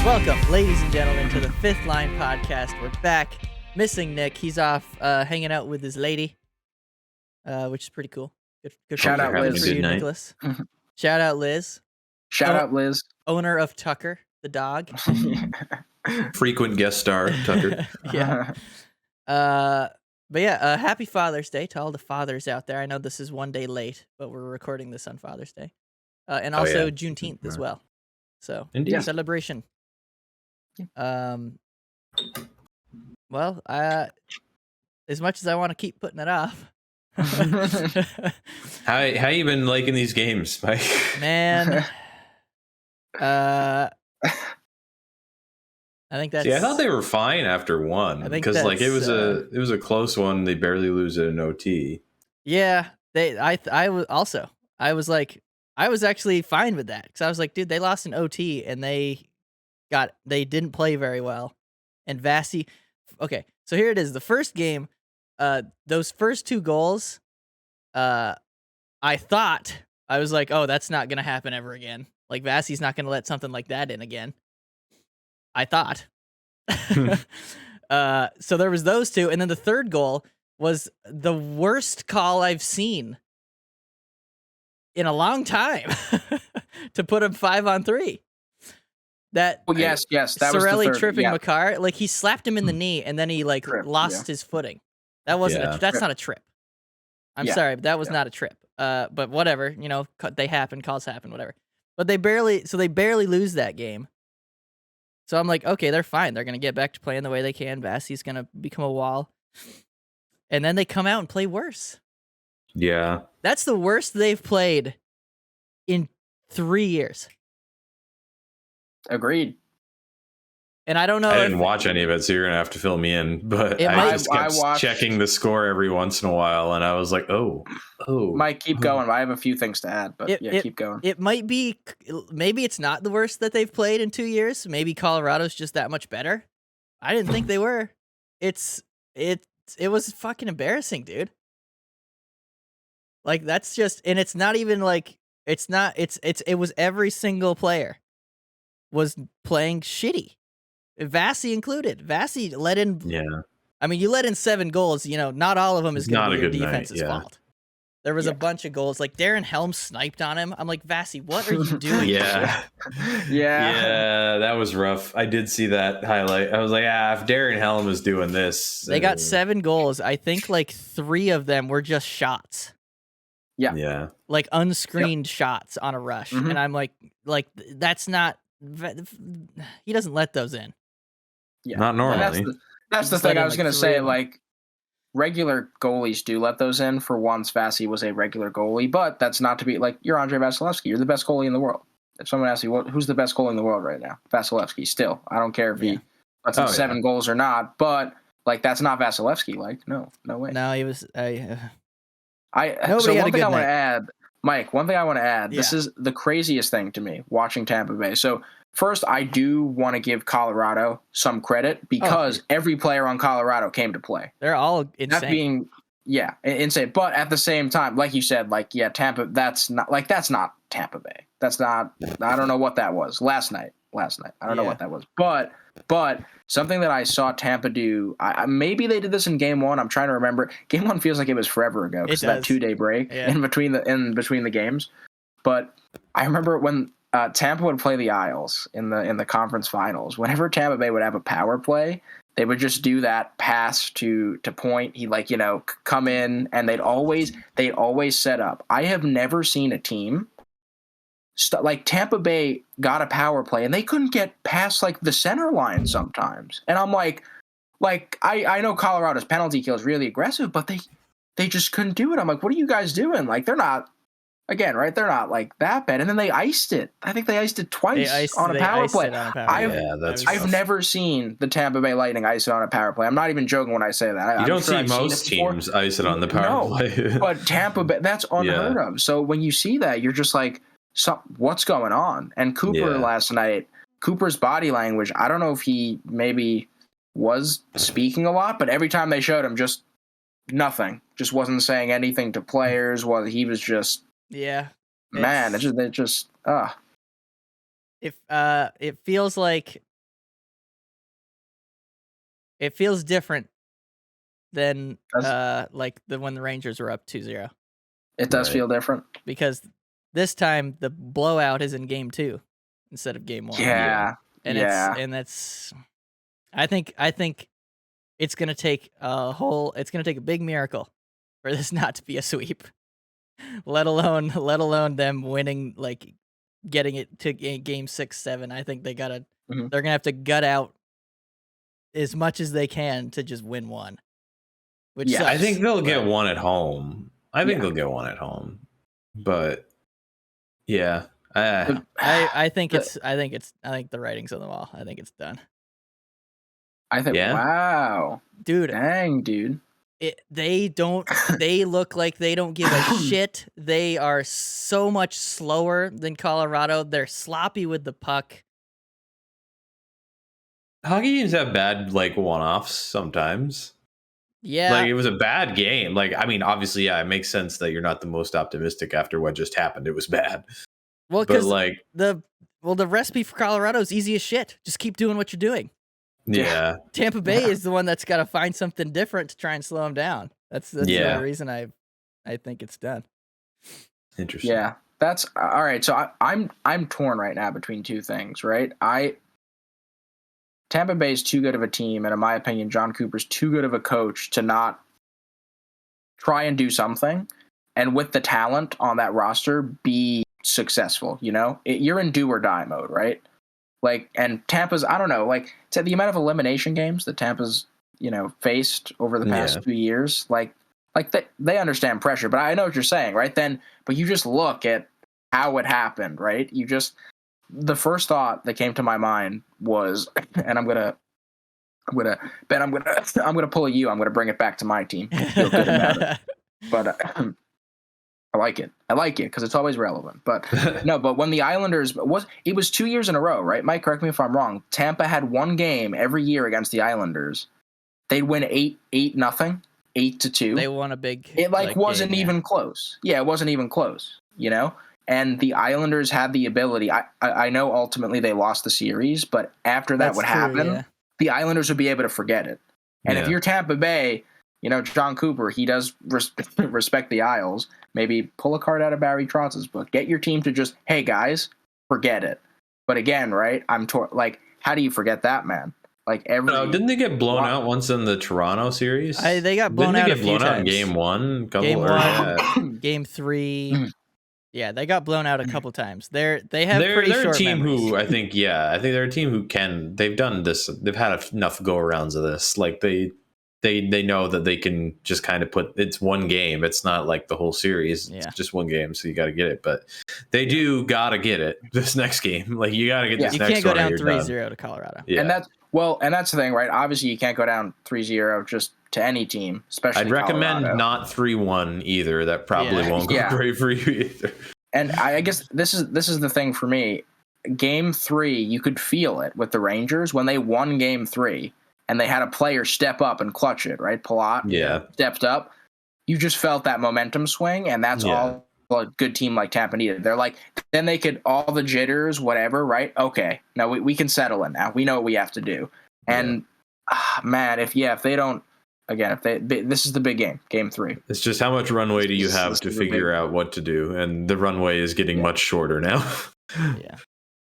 Welcome, ladies and gentlemen, to the Fifth Line Podcast. We're back. Missing Nick. He's off hanging out with his lady, which is pretty cool. Good Shout out Liz. for you, Nicholas. Shout out Liz. Shout out Liz. Owner of Tucker, the dog. Frequent guest star, Tucker. Yeah. But yeah, happy Father's Day to all the fathers out there. I know this is one day late, but we're recording this on Father's Day. And also Juneteenth as well. So, Indeed. Celebration. Well, as much as I want to keep putting it off. How you been liking these games, Mike? Man. I think that's. I thought they were fine after one because like it was a close one. They barely lose it in OT. Yeah, I was actually fine with that because I was like, dude, they lost in OT and they didn't play very well, and Vasi. Okay, so here it is. The first game, those first two goals, I was like, oh, that's not gonna happen ever again. Like Vasi's not gonna let something like that in again. I thought. So there was those two, and then the third goal was the worst call I've seen in a long time to put him 5-on-3. That yes, that Sorelli was the third, tripping Makar, like he slapped him in the knee, and then he lost his footing. That wasn't. That's not a trip. I'm sorry, but that was not a trip. But whatever, they happen, calls happen, whatever. But they barely lose that game. So I'm like, okay, they're fine. They're gonna get back to playing the way they can. Vasi's gonna become a wall, and then they come out and play worse. Yeah, that's the worst they've played in 3 years. Agreed. And I don't know. I didn't watch any of it, so you're gonna have to fill me in. But I just kept checking the score every once in a while, and I was like, "Oh." Mike, keep going. I have a few things to add, but keep going. It might be, maybe it's not the worst that they've played in 2 years. Maybe Colorado's just that much better. I didn't think they were. It was fucking embarrassing, dude. Like that's just, and it's not even like it was every single player was playing shitty. Vasi included. Vasi let in. Yeah. I mean, you let in 7 goals. Not all of them is going to be your defense's fault. There was a bunch of goals. Like Darren Helm sniped on him. I'm like, Vasi, what are you doing? Yeah, that was rough. I did see that highlight. I was like, if Darren Helm is doing this, they got 7 goals. I think like 3 of them were just shots. Yeah. Like unscreened shots on a rush, and I'm like that's not. He doesn't let those in. Yeah, not normally. That's the thing I was gonna say. Like regular goalies do let those in. For once, Vasi was a regular goalie, but that's not to be like you're Andrei Vasilevsky. You're the best goalie in the world. If someone asks you who's the best goalie in the world right now, Vasilevsky. Still, I don't care if he lets in 7 goals or not, but like that's not Vasilevsky. Like no way. No, he was. So one thing I want to add, Mike. One thing I want to add. This is the craziest thing to me watching Tampa Bay. So first, I do want to give Colorado some credit because every player on Colorado came to play. They're all insane. Insane. But at the same time, like you said, Tampa. That's not Tampa Bay. That's not. I don't know what that was last night. I don't know what that was. But something that I saw Tampa do, maybe they did this in Game 1. I'm trying to remember. Game 1 feels like it was forever ago because that 2-day break in between the games. But I remember when Tampa would play the Isles in the conference finals. Whenever Tampa Bay would have a power play, they would just do that pass to point. He come in and they'd always set up. I have never seen a team. Like Tampa Bay got a power play and they couldn't get past like the center line sometimes. And I'm like I know Colorado's penalty kill is really aggressive, but they just couldn't do it. I'm like, what are you guys doing? Like they're not like that bad. And then they iced it. I think they iced it twice on a power play. I've never seen the Tampa Bay Lightning ice it on a power play. I'm not even joking when I say that. You don't see most teams ice it on the power play. But Tampa Bay, that's unheard of. So when you see that, you're just like, what's going on? And Cooper last night, Cooper's body language, I don't know if he maybe was speaking a lot, but every time they showed him, just nothing. Just wasn't saying anything to players. He was just man. It feels like It feels different than Does- like when the Rangers were up 2-0 It does Right. feel different. because this time the blowout is in game 2 instead of game 1. Yeah. And that's I think it's gonna take a big miracle for this not to be a sweep. let alone them winning, like getting it to game 6, 7. I think Mhm. they're gonna have to gut out as much as they can to just win one. Which Yeah, sucks, I think they'll get but one at home. I think Yeah. they'll get one at home. But yeah. I think The- I think the writing's on the wall. I think it's done. I think. Yeah? Wow. Dude, Dang, dude. they look like they don't give a shit. They are so much slower than Colorado. They're sloppy with the puck. Hockey teams have bad like one-offs sometimes. Yeah. Like it was a bad game. Like I mean, obviously, yeah, it makes sense that you're not the most optimistic after what just happened. It was bad. Well, But because like, the recipe for Colorado is easy as shit. Just keep doing what you're doing. yeah, Tampa Bay is the one that's got to find something different to try and slow them down. That's the Yeah. only reason I think it's done. interesting. Yeah, that's all right. So I'm torn right now between two things. Right, Tampa Bay is too good of a team, and in my opinion, John Cooper's too good of a coach to not try and do something, and with the talent on that roster, be successful. You know, you're in do or die mode, right? Like, and Tampa's, I don't know, like to the amount of elimination games that Tampa's, faced over the past Yeah. 2 years, like they understand pressure. But I know what you're saying, right? But you just look at how it happened, right? The first thought that came to my mind was, and I'm gonna pull a you. I'm gonna bring it back to my team. Feel good about it. But I like it because it's always relevant. But no, but when the Islanders it was 2 years in a row, right? Mike, correct me if I'm wrong. Tampa had one game every year against the Islanders. They'd win 8-0, 8-2. They won a big. It wasn't game, even close. Yeah, it wasn't even close. And the Islanders had the ability. I know ultimately they lost the series, but after that That's would true, happen, yeah. the Islanders would be able to forget it. And if Yeah. you're Tampa Bay, John Cooper, he does respect the Isles. Maybe pull a card out of Barry Trotz's book. Get your team to just, hey guys, forget it. But again, right? Like, how do you forget that, man? Like Didn't they get blown out once in the Toronto series? They got blown out a few out in times. game 1? Game Or, 1, yeah. game 3. Yeah, they got blown out a couple times. They have They're pretty a short team memories. who I think they're a team who they've done this. They've had enough go arounds of this. Like they know that they can just kind of it's one game. It's not like the whole series. Yeah. It's just one game, so you got to get it. But they do got to get it this next game. Like you got to get this You next can't go one. down or you're done. 3-0 to Colorado. Yeah. And that's the thing, right? Obviously, you can't go down 3-0 just to any team, especially I'd recommend Colorado. not 3-1 either. That probably won't go great for you either. And I guess this is the thing for me. Game 3, you could feel it with the Rangers when they won Game 3, and they had a player step up and clutch it. Right, Palat stepped up. You just felt that momentum swing, and that's all a good team like Tampa needed. They're like, then they could all the jitters, whatever. Right? Okay, now we can settle in now. We know what we have to do. And man, if they don't. Again, this is the big game, Game 3. It's just how much runway do you have to figure out what to do, and the runway is getting much shorter now.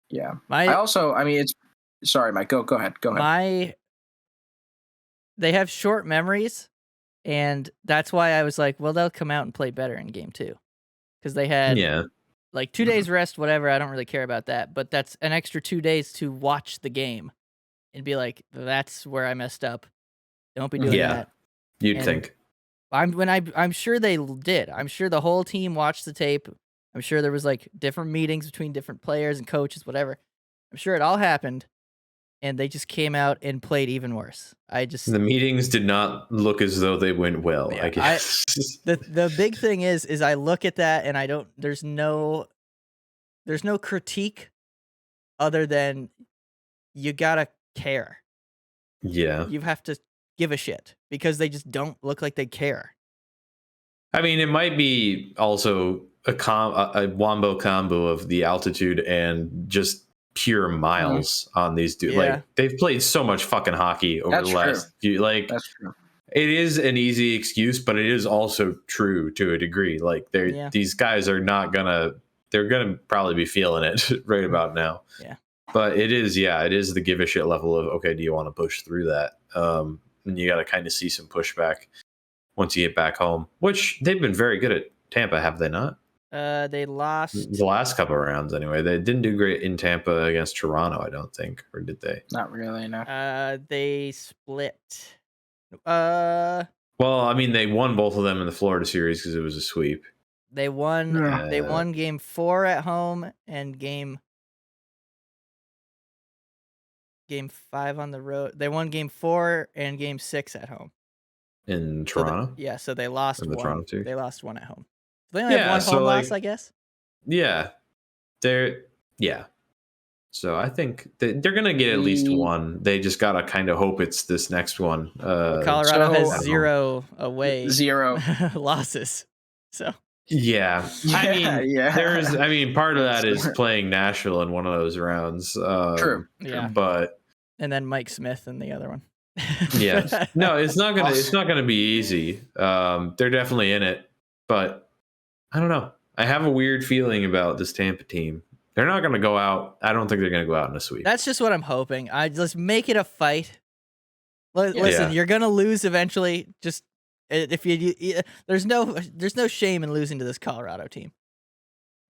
Yeah. It's sorry, Mike. Go ahead. They have short memories, and that's why I was like, well, they'll come out and play better in Game 2 because they had 2 days rest, whatever. I don't really care about that, but that's an extra 2 days to watch the game and be like, that's where I messed up. Don't be doing that. You'd think. I'm sure they did. I'm sure the whole team watched the tape. I'm sure there was different meetings between different players and coaches, whatever. I'm sure it all happened, and they just came out and played even worse. The meetings did not look as though they went well. I guess the big thing is I look at that and I don't. There's no critique other than you gotta care. Yeah, you have to give a shit because they just don't look like they care. I mean, it might be also a wombo combo of the altitude and just pure miles on these dudes. Yeah. Like they've played so much fucking hockey over That's the last few. Like That's true. it is an easy excuse, but it is also true to a degree. Like these guys are not gonna. They're gonna probably be feeling it right about now. Yeah. But it is the give a shit level of, okay, do you want to push through that? And you got to kind of see some pushback once you get back home, which they've been very good at Tampa, have they not? They lost The last couple of rounds anyway. They didn't do great in Tampa against Toronto, I don't think, or did they? Not really, no. They split. Well, I mean, they won both of them in the Florida series because it was a sweep. They won. They won game 4 at home and game 5 on the road. They won game 4 and game 6 at home. In Toronto? So they lost in the one. Toronto series? They lost one at home. They only have one home loss, I guess. Yeah. So I think they're going to get at least one. They just got to kind of hope it's this next one. Colorado has 0 away. 0 losses. So yeah. I mean, part of that is playing Nashville in one of those rounds. True. Yeah. But and then Mike Smith in the other one. yeah. No, it's not gonna be easy. They're definitely in it, but I don't know. I have a weird feeling about this Tampa team. They're not gonna go out. I don't think they're gonna go out in a sweep. That's just what I'm hoping. I just make it a fight. Listen, you're gonna lose eventually. Just if you there's no shame in losing to this Colorado team,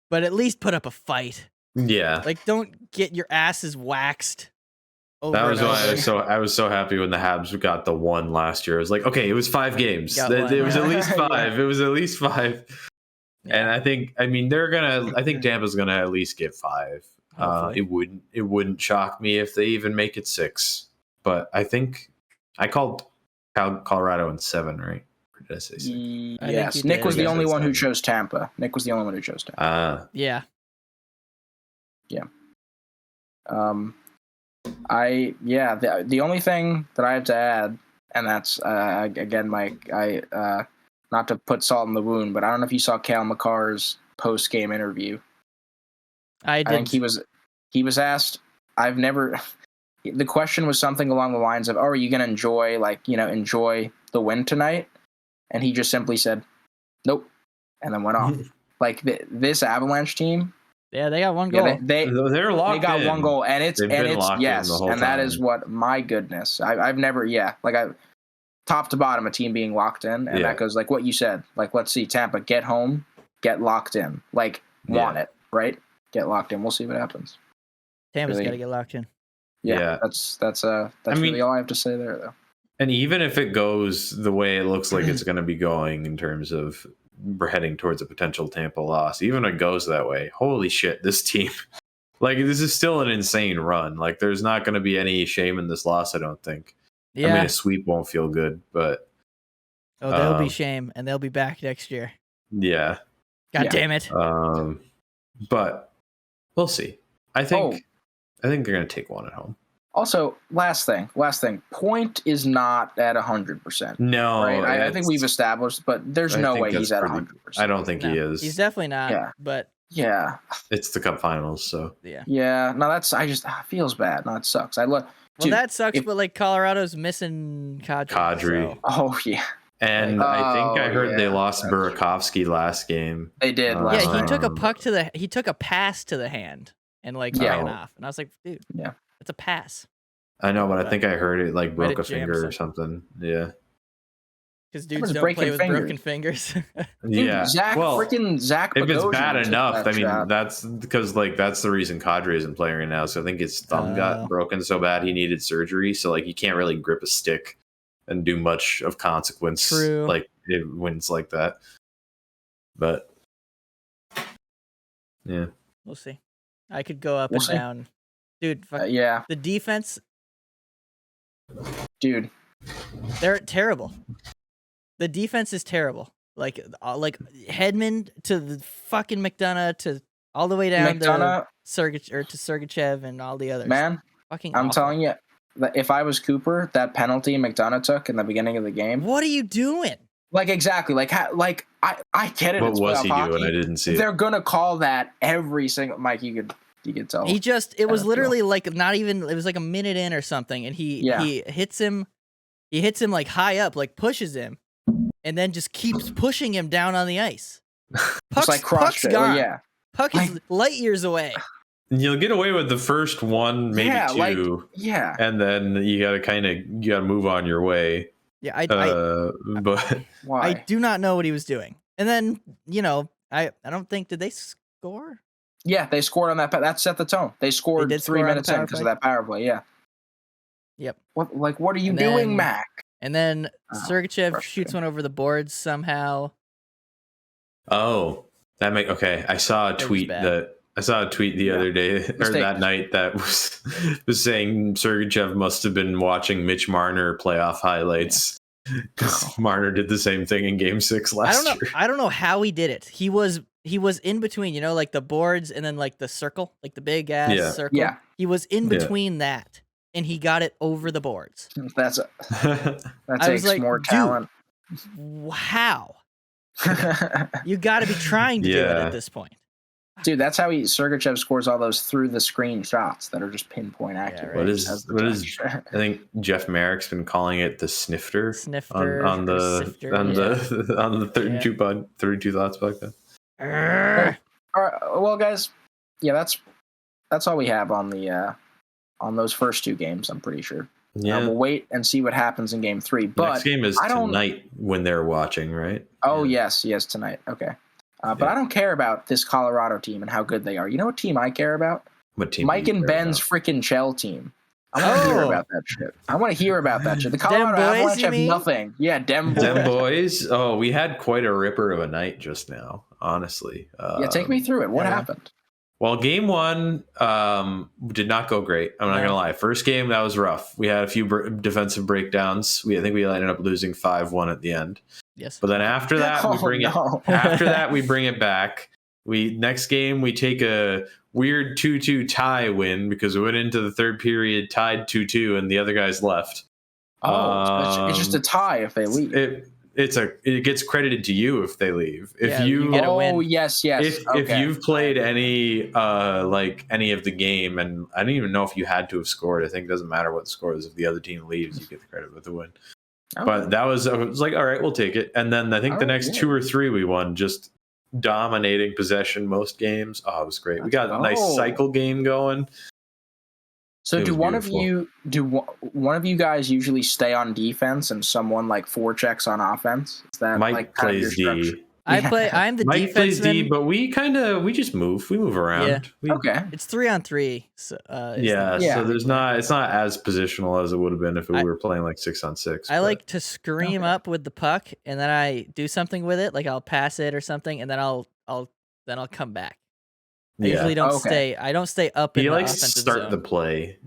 but at least put up a fight. Yeah, like don't get your asses waxed. That was why I was so happy when the Habs got the one last year. I was like, okay, it was 5 games. It was at least 5. It was at least 5. Yeah. And I think Tampa's gonna at least get 5. It wouldn't shock me if they even make it 6. But I think I called Colorado in 7, right? Or did I say 6? Yes, Nick was the only one who chose Tampa. Yeah. The only thing that I have to add, and that's again, Mike, I not to put salt in the wound, but I don't know if you saw Cale Makar's post game interview. I think he was asked. The question was something along the lines of, "Oh, are you going to enjoy the win tonight?" And he just simply said, "Nope," and then went off. Like this Avalanche team. Yeah, they got one goal. They're locked in. They got one goal, and it's yes, and that is what, my goodness, I've never top to bottom a team being locked in, and that goes like what you said. Like, let's see Tampa get home, get locked in, want it, right? Get locked in. We'll see what happens. Tampa's got to get locked in. Yeah, that's really all I have to say there, though. And even if it goes the way it looks like it's going to be going in terms of we're heading towards a potential Tampa loss, even if it goes that way, holy shit, this team, this is still an insane run. Like, there's not going to be any shame in this loss, I don't think. Yeah. I mean, a sweep won't feel good, but there'll be shame, and they'll be back next year. Yeah. God damn it. But we'll see. I think they're going to take one at home. Also, last thing. Point is not at 100%. No, right? I think we've established, but there's no way he's at 100%. I don't think he is. He's definitely not. Yeah. But yeah, it's the Cup Finals, so yeah. No, it feels bad. No, it sucks. That sucks. But Colorado's missing Kadri. So. Oh yeah. And I think I heard they lost Burakovsky last game. They did. He took a puck he took a pass to the hand and ran off, and I was like, dude, it's a pass. I know, but I think I heard it broke a finger or something. Yeah. Because dudes don't play with broken fingers. Yeah. Zach if it's bad enough, I mean, that's because that's the reason Kadri isn't playing right now. So I think his thumb got broken so bad he needed surgery. So he can't really grip a stick and do much of consequence. True. When it's like that. But yeah. We'll see. I could go up and down. Dude, the defense. Dude. They're terrible. The defense is terrible. Hedman to the fucking McDonough to all the way down to Sergachev and all the others. Man, fucking I'm telling you, if I was Cooper, that penalty McDonough took in the beginning of the game. What are you doing? Exactly. I get it. What was he doing? I didn't see it. They're gonna call that every single. Mike, you could You could tell. It was literally like not even, it was like a minute in or something, and he hits him like high up, like pushes him, and then just keeps pushing him down on the ice. Puck's gone. Puck is light years away. You'll get away with the first one, maybe two. And then you gotta move on your way. Yeah, but why? I do not know what he was doing. And then, I don't think, did they score? Yeah, they scored on that. That set the tone. They scored 3 minutes in because of that power play. Yeah. Yep. What are you doing, Mac? And then Sergachev shoots one over the boards somehow. Oh, okay. I saw a tweet the other day or that night that was saying Sergachev must have been watching Mitch Marner playoff highlights because Marner did the same thing in Game 6 last year. I don't know how he did it. He was in between, like the boards and then like the circle, like the big ass circle. Yeah. He was in between that, and he got it over the boards. That takes more talent. How? You got to be trying to do it at this point. Dude, that's how Sergachev scores all those through the screen shots that are just pinpoint accurate. What is I think Jeff Merrick's been calling it the snifter on the 32 thoughts podcast. All right, well, guys, that's all we have on the on those first two games. I'm pretty sure. Yeah, we'll wait and see what happens in Game 3. But next game is tonight when they're watching, right? Oh yes, tonight. Okay. But I don't care about this Colorado team and how good they are. You know what team I care about? What team? Mike and Ben's freaking Shell team. I want to hear about that shit. I want to hear about that shit. The Colorado Avalanche have nothing. Yeah, Dem boys. Oh, we had quite a ripper of a night just now, honestly. Take me through it. What happened? Well, Game 1 did not go great. I'm not going to lie. First game, that was rough. We had a few defensive breakdowns. I think we ended up losing 5-1 at the end. Yes. But then after that, we bring it back. Next game, we take a weird 2-2 tie win because we went into the third period tied 2-2 and the other guys left. It's just a tie if they leave. It gets credited to you if they leave. If you get a win. Oh, yes. If you've played any of the game, and I don't even know if you had to have scored. I think it doesn't matter what the score is. If the other team leaves, you get the credit with the win. Okay. But I was like, all right, we'll take it. And then I think the next 2 or 3 we won, just dominating possession most games. Oh, it was great. We got a nice cycle game going. So do one of you guys usually stay on defense and someone like forechecks on offense? Is that Mike plays D. I'm the Mike plays D, but we just move. We move around. Yeah. Okay. It's 3-on-3. So, so it's not as positional as it would have been if we were playing like 6-on-6. I like to scream up with the puck, and then I do something with it, like I'll pass it or something, and then I'll come back. I usually don't stay. I don't stay up in the offensive zone. He likes to start the play,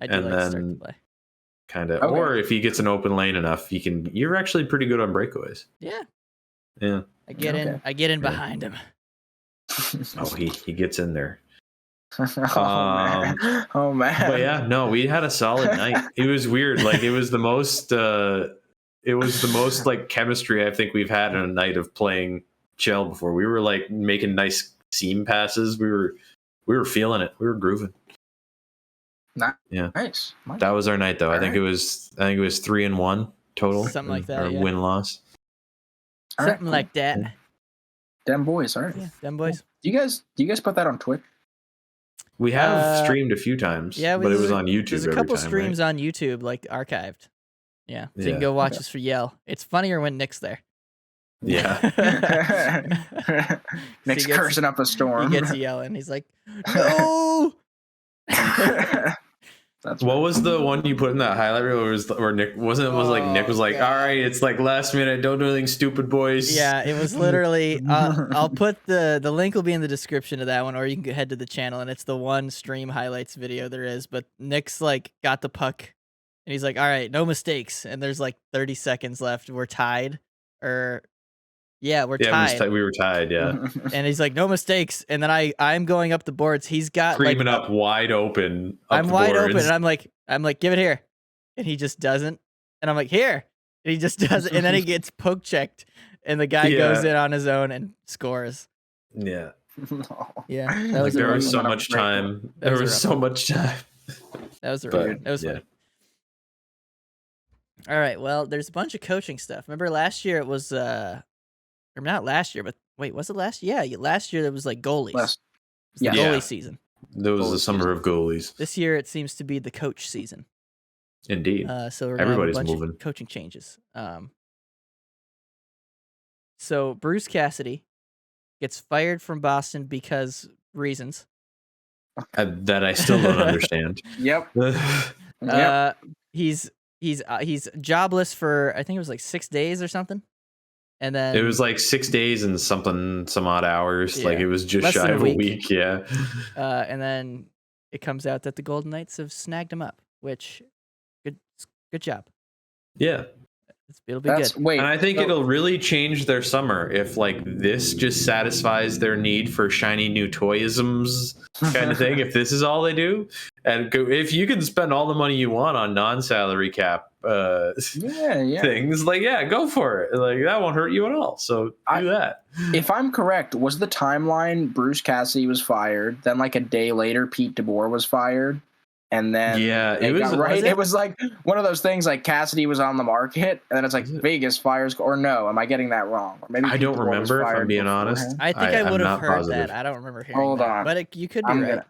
kind of. Okay. Or if he gets an open lane enough, you're actually pretty good on breakaways. Yeah. Yeah. I get in behind him. Oh, he gets in there. Man. But yeah, no, we had a solid night. It was weird. Like it was the most like chemistry I think we've had in a night of playing Shell before. We were like making nice seam passes. We were feeling it. We were grooving. Nice. That was our night though. I think it was 3-1 total. Something like that. Or win-loss. Something like that. Dem boys, all right. Yeah, Dem boys. Do you guys put that on Twitch? We have streamed a few times. Yeah, but it was on YouTube. There's a couple streams on YouTube, like archived. Yeah, so you can go watch us for Yell. It's funnier when Nick's there. Yeah. Nick's cursing up a storm. He gets yelling. He's like, no. What was the one you put in that highlight reel? Where Nick Nick was like, all right, it's like last minute, don't do anything stupid, boys. Yeah, it was literally. I'll put the link will be in the description of that one, or you can head to the channel, and it's the one stream highlights video there is. But Nick's like got the puck, and he's like, all right, no mistakes, and there's like 30 seconds left. We're tied, we're tied. We were tied, yeah. And he's like, no mistakes. And then I'm going up the boards. He's got creaming up wide open. I'm wide open, and I'm like, give it here. And he just doesn't. And I'm like, here. And he just doesn't. And then he gets poke checked, and the guy goes in on his own and scores. Yeah. No. Yeah, that was There a was rough so one. much time. That There was a was rough so one. much time. That was a rough But one. That was yeah. funny. All right, well, there's a bunch of coaching stuff. Remember last year it was or not last year, but wait, was it last year? Yeah, last year it was like goalies. Less. It was the Yes. Yeah. goalie season. There was Goalie the summer of goalies. This year it seems to be the coach season. Indeed. So we're gonna have a Everybody's bunch moving. of coaching changes. So Bruce Cassidy gets fired from Boston because reasons. That I still don't understand. Yep. Yep. He's jobless for I think it was like 6 days or something, and then It was like 6 days and some odd hours. Yeah. Like it was just Less shy than a of a week. week. Yeah. and then it comes out that the Golden Knights have snagged him up, which good job. Yeah. It'll be good. Wait. And I think so- it'll really change their summer if like this just satisfies their need for shiny new toyisms kind of thing. If this is all they do, and if you can spend all the money you want on non-salary cap things, like go for it. Like that won't hurt you at all. So do that. If I'm correct, was the timeline Bruce Cassidy was fired, then like a day later Pete DeBoer was fired, and then it was right. It was like one of those things like Cassidy was on the market, and then it's like Vegas fires. Or no, am I getting that wrong? Or maybe I don't remember. If I'm being honest, I think I would have heard positive. that. I don't remember hearing Hold that. on. But you could be right.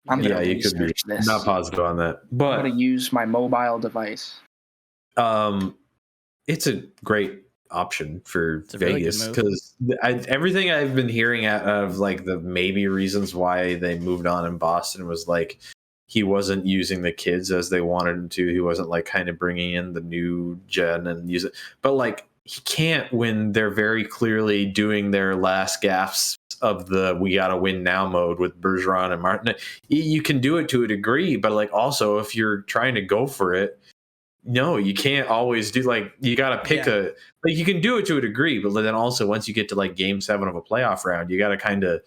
I'm gonna you could be. research this. Not positive on that, but I'm gonna use my mobile device. It's a great option for Vegas really because everything I've been hearing out of like the maybe reasons why they moved on in Boston was like he wasn't using the kids as they wanted him to. He wasn't like kind of bringing in the new gen and use it, but like he can't when they're very clearly doing their last gasps of the we gotta win now mode with Bergeron and Martin. You can do it to a degree, but like also if you're trying to go for it, no, you can't always do like you got to pick a like you can do it to a degree, but then also once you get to like game 7 of a playoff round, you got to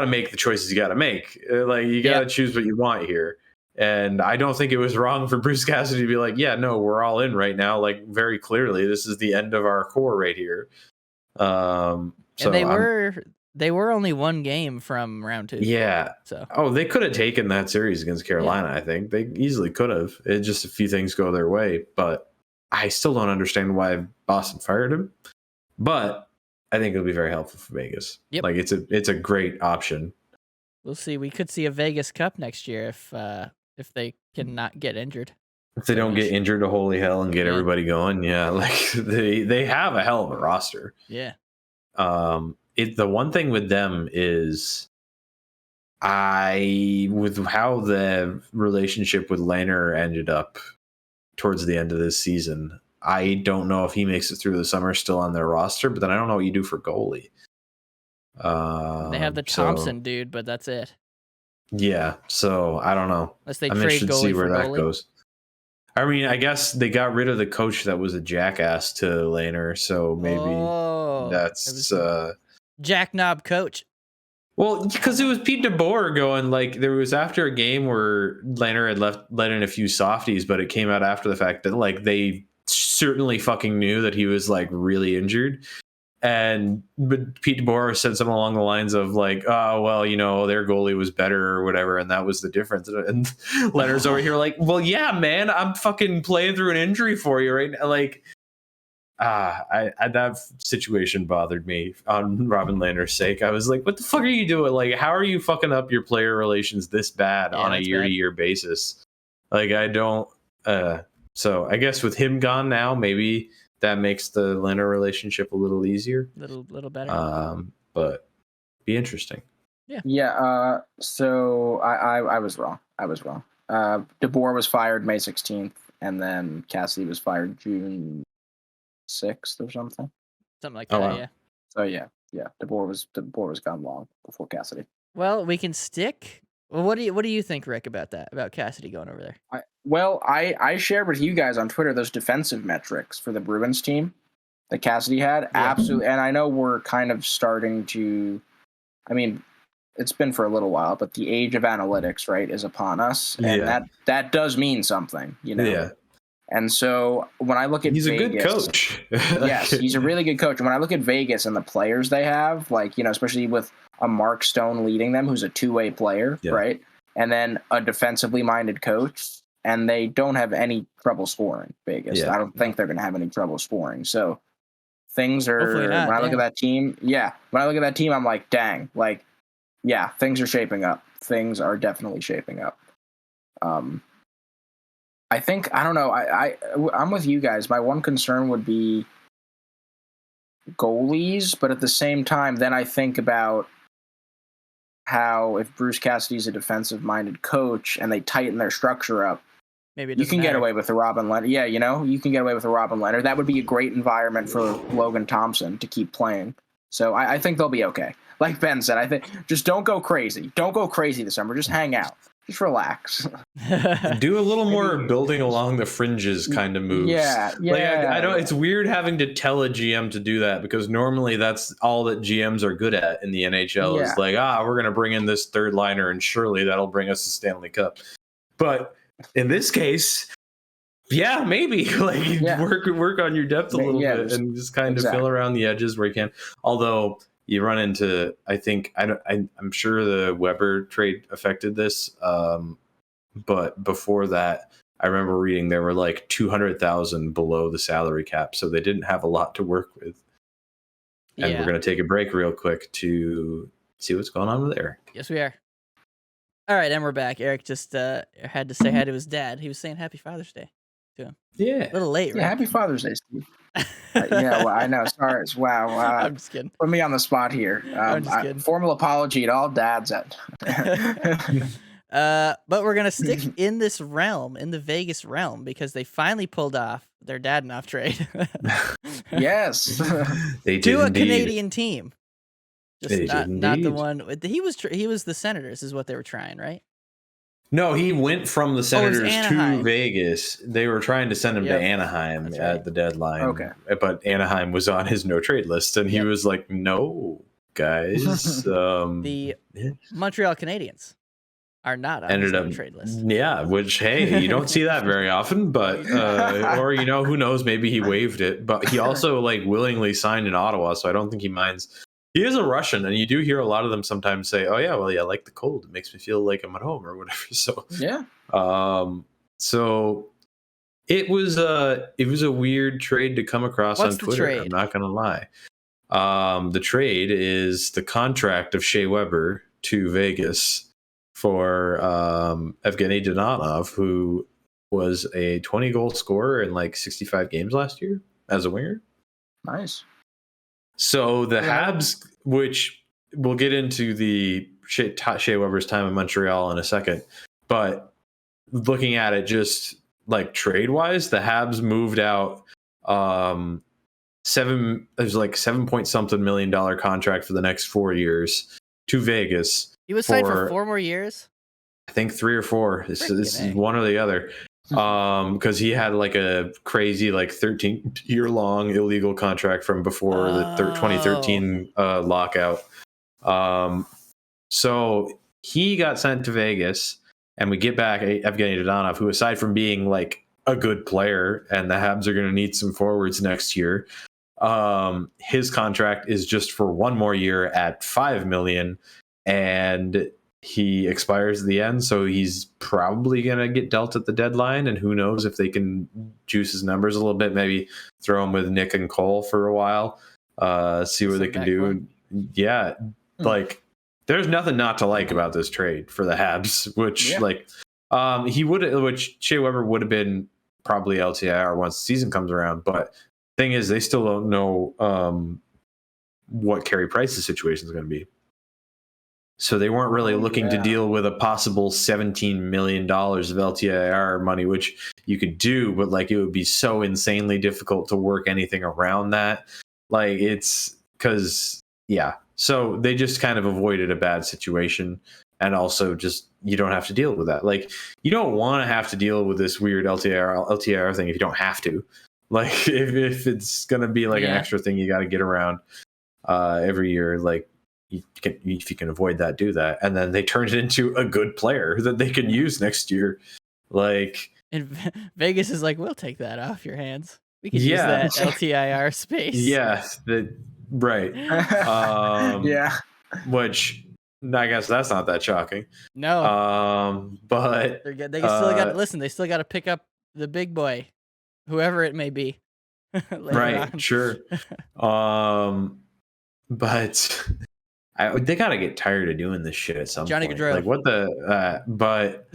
make the choices you got to make. Like you got to choose what you want here. And I don't think it was wrong for Bruce Cassidy to be like, yeah, no, we're all in right now. Like very clearly, this is the end of our core right here. So and they were only one game from round 2. Yeah. So they could have taken that series against Carolina. I think they easily could have. It just a few things go their way, but I still don't understand why Boston fired him. But I think it'll be very helpful for Vegas. Yep. Like it's a great option. We'll see. We could see a Vegas Cup next year if they cannot get injured. If they don't get injured to holy hell and get everybody going, like they have a hell of a roster. Yeah. The one thing with them is with how the relationship with Lehner ended up towards the end of this season, I don't know if he makes it through the summer still on their roster, but then I don't know what you do for goalie. They have the Thompson dude, but that's it. Yeah, so I don't know. Unless they I'm trade interested to goalie see where for that goalie. goes. I mean, I guess they got rid of the coach that was a jackass to Lehner, so maybe that's jackknob coach. Well, because it was Pete DeBoer going like there was after a game where Lehner had let in a few softies, but it came out after the fact that like they certainly fucking knew that he was like really injured. But Pete DeBoer said something along the lines of like, oh, well, you know, their goalie was better or whatever. And that was the difference. And Lehner's over here like, well, yeah, man, I'm fucking playing through an injury for you right now. Like, that situation bothered me on Robin Lehner's sake. I was like, what the fuck are you doing? Like, how are you fucking up your player relations this bad on a year-to-year basis? Like, I don't. So I guess with him gone now, maybe that makes the Lehner relationship a little easier, little better. But be interesting. Yeah. So I was wrong. DeBoer was fired May 16th, and then Cassidy was fired June 6th or something like that. Wow. Yeah. So DeBoer was gone long before Cassidy. Well, we can stick. Well, what do you think, Rick, about that? About Cassidy going over there? I shared with you guys on Twitter those defensive metrics for the Bruins team that Cassidy had. Absolutely, and I know we're kind of starting to. I mean, it's been for a little while, but the age of analytics, right, is upon us, and that does mean something, you know. Yeah. And so when I look at he's Vegas, a good coach. Yes, he's a really good coach. And when I look at Vegas and the players they have, like, especially with a Mark Stone leading them, who's a two-way player, right? And then a defensively minded coach, and they don't have any trouble scoring, Vegas. I don't think they're going to have any trouble scoring. So things are, not, when I look at that team, when I look at that team, I'm like, dang, like, yeah, things are shaping up. Things are definitely shaping up. I think, I don't know, I'm with you guys. My one concern would be goalies, but at the same time, then I think about how if Bruce Cassidy's a defensive-minded coach and they tighten their structure up, maybe you can get away with the Robin Leonard. Yeah, you can get away with the Robin Leonard. That would be a great environment for Logan Thompson to keep playing. So I think they'll be okay. Like Ben said, I think just don't go crazy. Don't go crazy this summer. Just hang out. Just relax. Do a little more building along the fringes kind of moves. Yeah. Like I don't. It's weird having to tell a GM to do that because normally that's all that GMs are good at in the NHL. Is like, we're going to bring in this third liner and surely that'll bring us the Stanley Cup. But in this case, maybe work on your depth a little bit and just kind of fill around the edges where you can. Although you run into, I'm sure the Weber trade affected this. But before that, I remember reading there were like 200,000 below the salary cap, so they didn't have a lot to work with. And we're going to take a break real quick to see what's going on there. Yes, we are. All right, and we're back. Eric just had to say hi to his dad. He was saying Happy Father's Day to him. Yeah, a little late, right? Yeah, Happy Father's Day, Steve. Well, I know. Sorry. Wow. I'm just kidding. Put me on the spot here. I'm just kidding. Formal apology to all dads. But we're gonna stick in this realm, in the Vegas realm, because they finally pulled off their Dadonov trade. Yes, they did to a indeed. Canadian team. Just not the one. He was the Senators, is what they were trying, right? No, he went from the Senators to Vegas. They were trying to send him to Anaheim at the deadline. Okay. But Anaheim was on his no trade list, and he was like, no, guys. The Montreal Canadiens are not on his no trade list. Yeah, which, hey, you don't see that very often, but, or, who knows, maybe he waived it. But he also, willingly signed in Ottawa, so I don't think he minds. He is a Russian, and you do hear a lot of them sometimes say, "Oh yeah, I like the cold. It makes me feel like I'm at home or whatever." So so it was a weird trade to come across on Twitter. I'm not gonna lie. The trade is the contract of Shea Weber to Vegas for Evgeny Dadonov, who was a 20-goal scorer in 65 games last year as a winger. Nice. So the Habs, which we'll get into the Shea Weber's time in Montreal in a second, but looking at it just trade wise, the Habs moved out $7 point something million contract for the next 4 years to Vegas. He was signed for 4 more years. I think 3 or 4. This is one or the other. Because he had a crazy 13-year-long illegal contract from before the 2013 lockout. So he got sent to Vegas, and we get back Evgeny Dadonov, who, aside from being a good player, and the Habs are going to need some forwards next year, his contract is just for 1 more year at $5 million, and he expires at the end, so he's probably going to get dealt at the deadline, and who knows if they can juice his numbers a little bit, maybe throw him with Nick and Cole for a while, see what they can do. Yeah, there's nothing not to like about this trade for the Habs, which which Shea Weber would have been probably LTIR once the season comes around, but thing is, they still don't know what Carey Price's situation is going to be. So they weren't really looking to deal with a possible $17 million of LTIR money, which you could do, but it would be so insanely difficult to work anything around that. It's because, so they just kind of avoided a bad situation. And also just, you don't have to deal with that. You don't want to have to deal with this weird LTIR thing if you don't have to. If it's going to be an extra thing you got to get around every year, if you can avoid that, do that. And then they turned it into a good player that they can use next year. And Vegas is like, we'll take that off your hands. We could use Yeah. that LTIR space. Yeah, right. Yeah. Which I guess that's not that shocking. No, But they still got to listen. They still got to pick up the big boy, whoever it may be, later right, on. sure. But they gotta get tired of doing this shit at some Johnny point. Gaudreau. Like what the but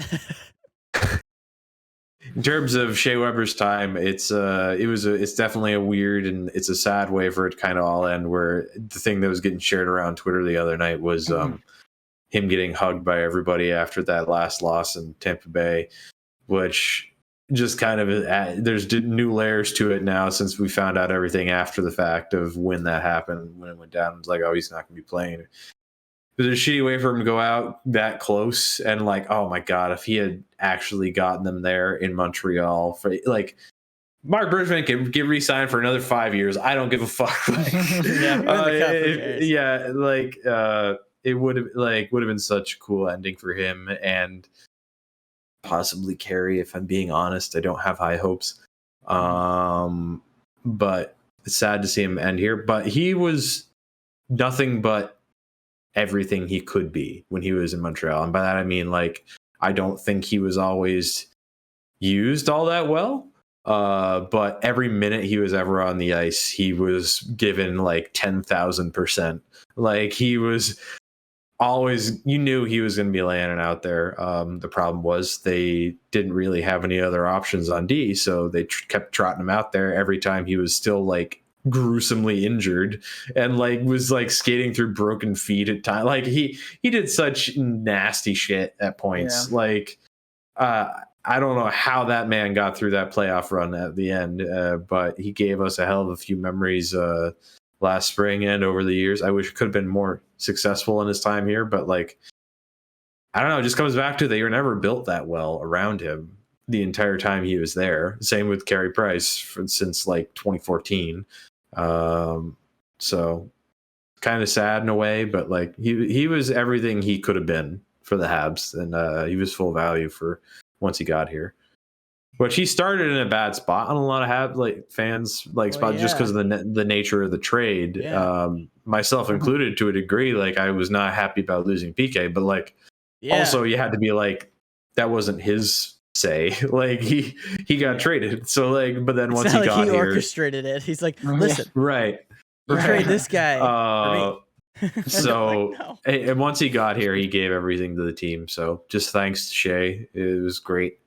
in terms of Shea Weber's time, it's definitely a weird and it's a sad way for it to kind of all end. Where the thing that was getting shared around Twitter the other night was him getting hugged by everybody after that last loss in Tampa Bay, which just kind of there's new layers to it now since we found out everything after the fact of when that happened, when it went down. It's like, oh, he's not going to be playing. It was a shitty way for him to go out that close, and like, oh my god, if he had actually gotten them there in Montreal, for like Mark Bergevin can get re-signed for another 5 years. I don't give a fuck. It would have been such a cool ending for him and possibly Carey. If I'm being honest, I don't have high hopes. But it's sad to see him end here. But he was nothing but everything he could be when he was in Montreal. And by that I mean, like, I don't think he was always used all that well. But every minute he was ever on the ice, he was given like 10,000%. Like he was always, you knew he was going to be laying it out there. The problem was they didn't really have any other options on D, so they kept trotting him out there every time he was still like gruesomely injured and like was like skating through broken feet at times. Like he did such nasty shit at points. Yeah. Like I don't know how that man got through that playoff run at the end, but he gave us a hell of a few memories last spring and over the years. I wish it could have been more successful in his time here, but like, I don't know, it just comes back to they were never built that well around him the entire time he was there. Same with Carey Price since like 2014. So kind of sad in a way, but like he was everything he could have been for the Habs, and he was full value for once he got here. Which he started in a bad spot on a lot of Habs fans spot just because of the nature of the trade. Yeah. Myself included to a degree. Like I was not happy about losing PK, but like also you had to be like that wasn't his say. Like he got traded. So like, but then once he got he here, orchestrated it. He's like, listen, right. Trade this guy for me. So like, no. And once he got here, he gave everything to the team. So just thanks to Shea. It was great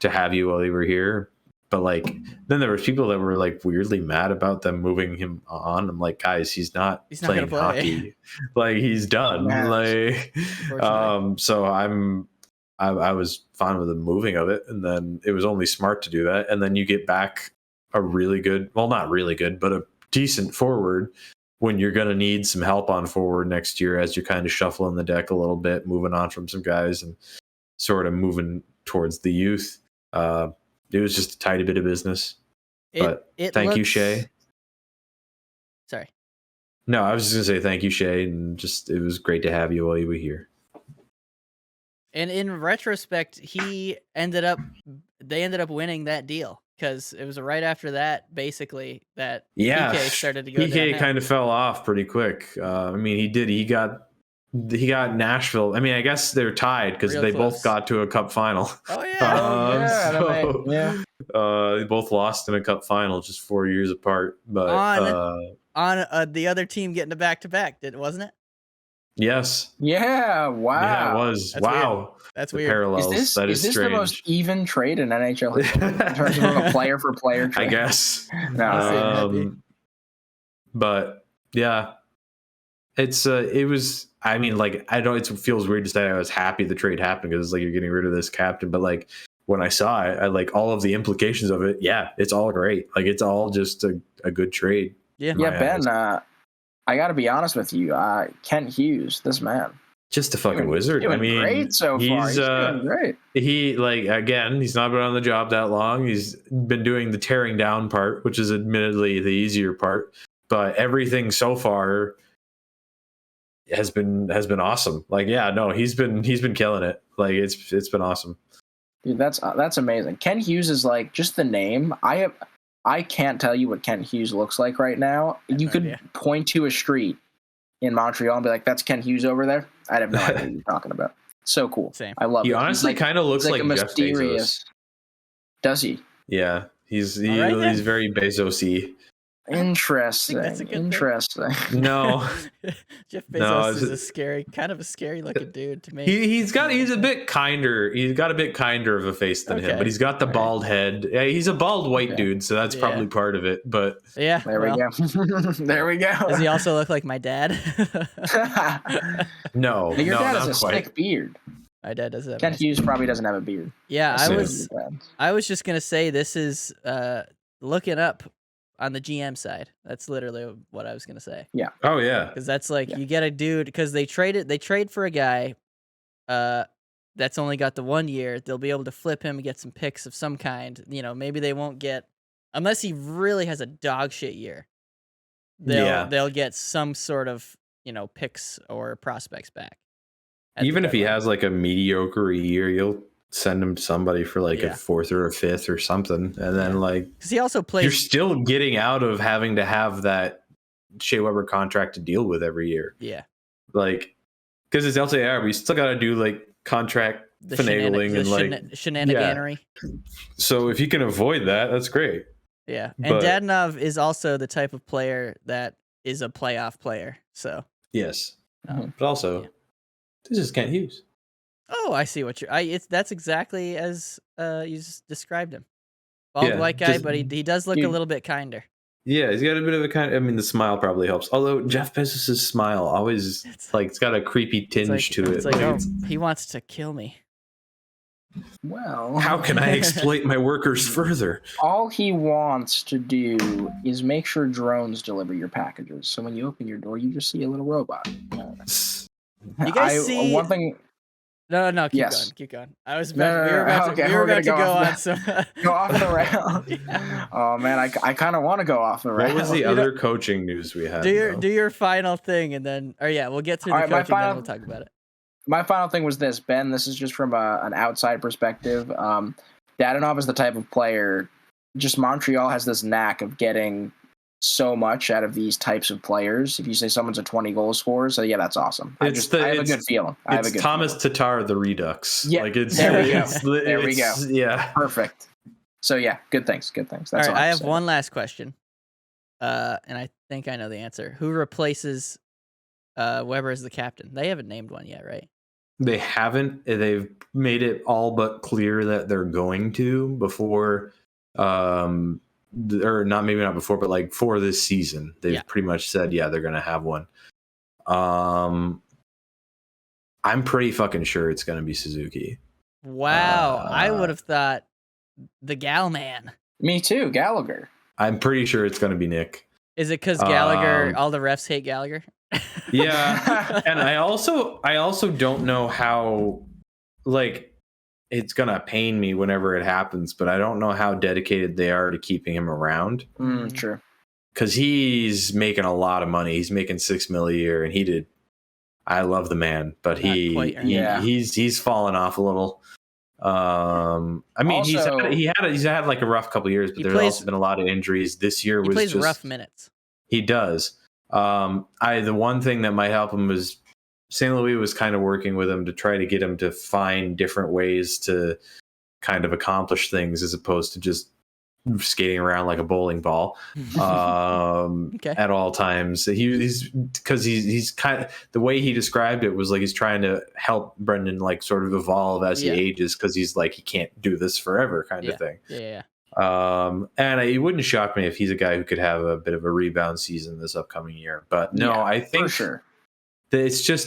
to have you while you were here. But like then there was people that were like weirdly mad about them moving him on. I'm like, guys, he's not playing hockey. Like he's done. Like so I was fine with the moving of it, and then it was only smart to do that. And then you get back a really good, well, not really good, but a decent forward when you're going to need some help on forward next year as you're kind of shuffling the deck a little bit, moving on from some guys and sort of moving towards the youth. It was just a tiny bit of business. Thank you, Shea. Sorry. No, I was just going to say thank you, Shea, and just it was great to have you while you were here. And in retrospect, they ended up winning that deal because it was right after that, basically, that PK started to go downhill. PK kind of fell off pretty quick. I mean, he did. He got Nashville. I mean, I guess they're tied because they both got to a cup final. Oh yeah. They both lost in a cup final just 4 years apart. But on the other team getting a back-to-back, wasn't it? Yes. Yeah. Wow. Yeah, it was. That's wow. Weird. That's weird. Parallels. Is this strange. the most even trade in NHL in terms of a player for player trade? I guess. No. But yeah, it was. I mean, like I know it feels weird to say I was happy the trade happened because it's like you're getting rid of this captain, but like when I saw it, I like all of the implications of it. Yeah, it's all great. Like it's all just a good trade. Yeah. Yeah, Ben. I got to be honest with you. Kent Hughes, this man, just a fucking wizard. Doing I mean, great so far. He's doing great. He he's not been on the job that long. He's been doing the tearing down part, which is admittedly the easier part. But everything so far has been awesome. Like, yeah, no, he's been killing it. Like it's been awesome. Dude, that's amazing. Ken Hughes is like just the name. I can't tell you what Ken Hughes looks like right now. You could point to a street in Montreal and be like, "That's Ken Hughes over there." I'd have no idea what you're talking about. So cool. Same. I love it. He honestly kind of looks like a Jeff Bezos. Does he? Yeah, he's right, very Bezos-y. Interesting. That's a good Interesting. No, Jeff Bezos is kind of a scary looking dude to me. He's a bit kinder. He's got a bit kinder of a face than him, but he's got the bald head. Yeah, he's a bald white dude, so that's probably part of it. But yeah, there we go. There we go. Does he also look like my dad? No, your dad has a quite. sick beard. My dad does have. Ken Hughes probably doesn't have a beard. Yeah, I was just gonna say this is looking up on the GM side. That's literally what I was gonna say. Yeah. Oh yeah. Because that's like you get a dude because they trade for a guy, that's only got the 1 year. They'll be able to flip him and get some picks of some kind. You know, maybe they won't get unless he really has a dog shit year. They'll get some sort of picks or prospects back. Even if he has like a mediocre year, you'll send him somebody for like a 4th or a 5th or something, and then like because he also plays. You're still getting out of having to have that Shea Weber contract to deal with every year. Yeah, like because it's LTIR, we still got to do like contract finagling and like shenaniganery. Yeah. So if you can avoid that, that's great. Yeah, and Dadonov is also the type of player that is a playoff player. So yes, but also this is Kent Hughes. Oh, I see what that's exactly as you just described him. Bald white guy, but he does look a little bit kinder. Yeah, he's got a bit of a kind. I mean, the smile probably helps. Although Jeff Bezos' smile always it's got a creepy tinge to it. It's like he wants to kill me. Well, how can I exploit my workers further? All he wants to do is make sure drones deliver your packages. So when you open your door, you just see a little robot. You guys see one thing? No, keep going. I was about, we were about to go on some go off the rail. Yeah. Oh man, I kind of want to go off the rail. What was the other coaching news we had? Do your final thing, and then we'll get through the coaching, then we'll talk about it. My final thing was this, Ben. This is just from an outside perspective. Dadonov is the type of player. Just Montreal has this knack of getting so much out of these types of players. If you say someone's a 20-goal scorer, so yeah, that's awesome. I have a good feeling. It's Thomas Tatar, the Redux. Yeah, like it's there we go. There we go. Yeah, perfect. So yeah, good things. That's all right. I have saying. One last question, and I think I know the answer. Who replaces Weber as the captain? They haven't named one yet, right? They haven't. They've made it all but clear that they're going to before. Or not, maybe not before, but like for this season, they've pretty much said, they're going to have one. I'm pretty fucking sure it's going to be Suzuki. Wow. I would have thought the Gal Man. Me too. Gallagher. I'm pretty sure it's going to be Nick. Is it because Gallagher, all the refs hate Gallagher? Yeah. And I also don't know how, like, it's gonna pain me whenever it happens, but I don't know how dedicated they are to keeping him around. True. Because he's making a lot of money. He's making $6 million a year, and I love the man, but he's fallen off a little. I mean, also, he's had like a rough couple of years, but there's also been a lot of injuries. This year was just rough minutes. He does. The one thing that might help him was St. Louis was kind of working with him to try to get him to find different ways to kind of accomplish things as opposed to just skating around like a bowling ball at all times. He's kind of, the way he described it was like he's trying to help Brendan like sort of evolve as he ages, because he's like he can't do this forever kind of thing. And it wouldn't shock me if he's a guy who could have a bit of a rebound season this upcoming year. But no, I think for sure. It's just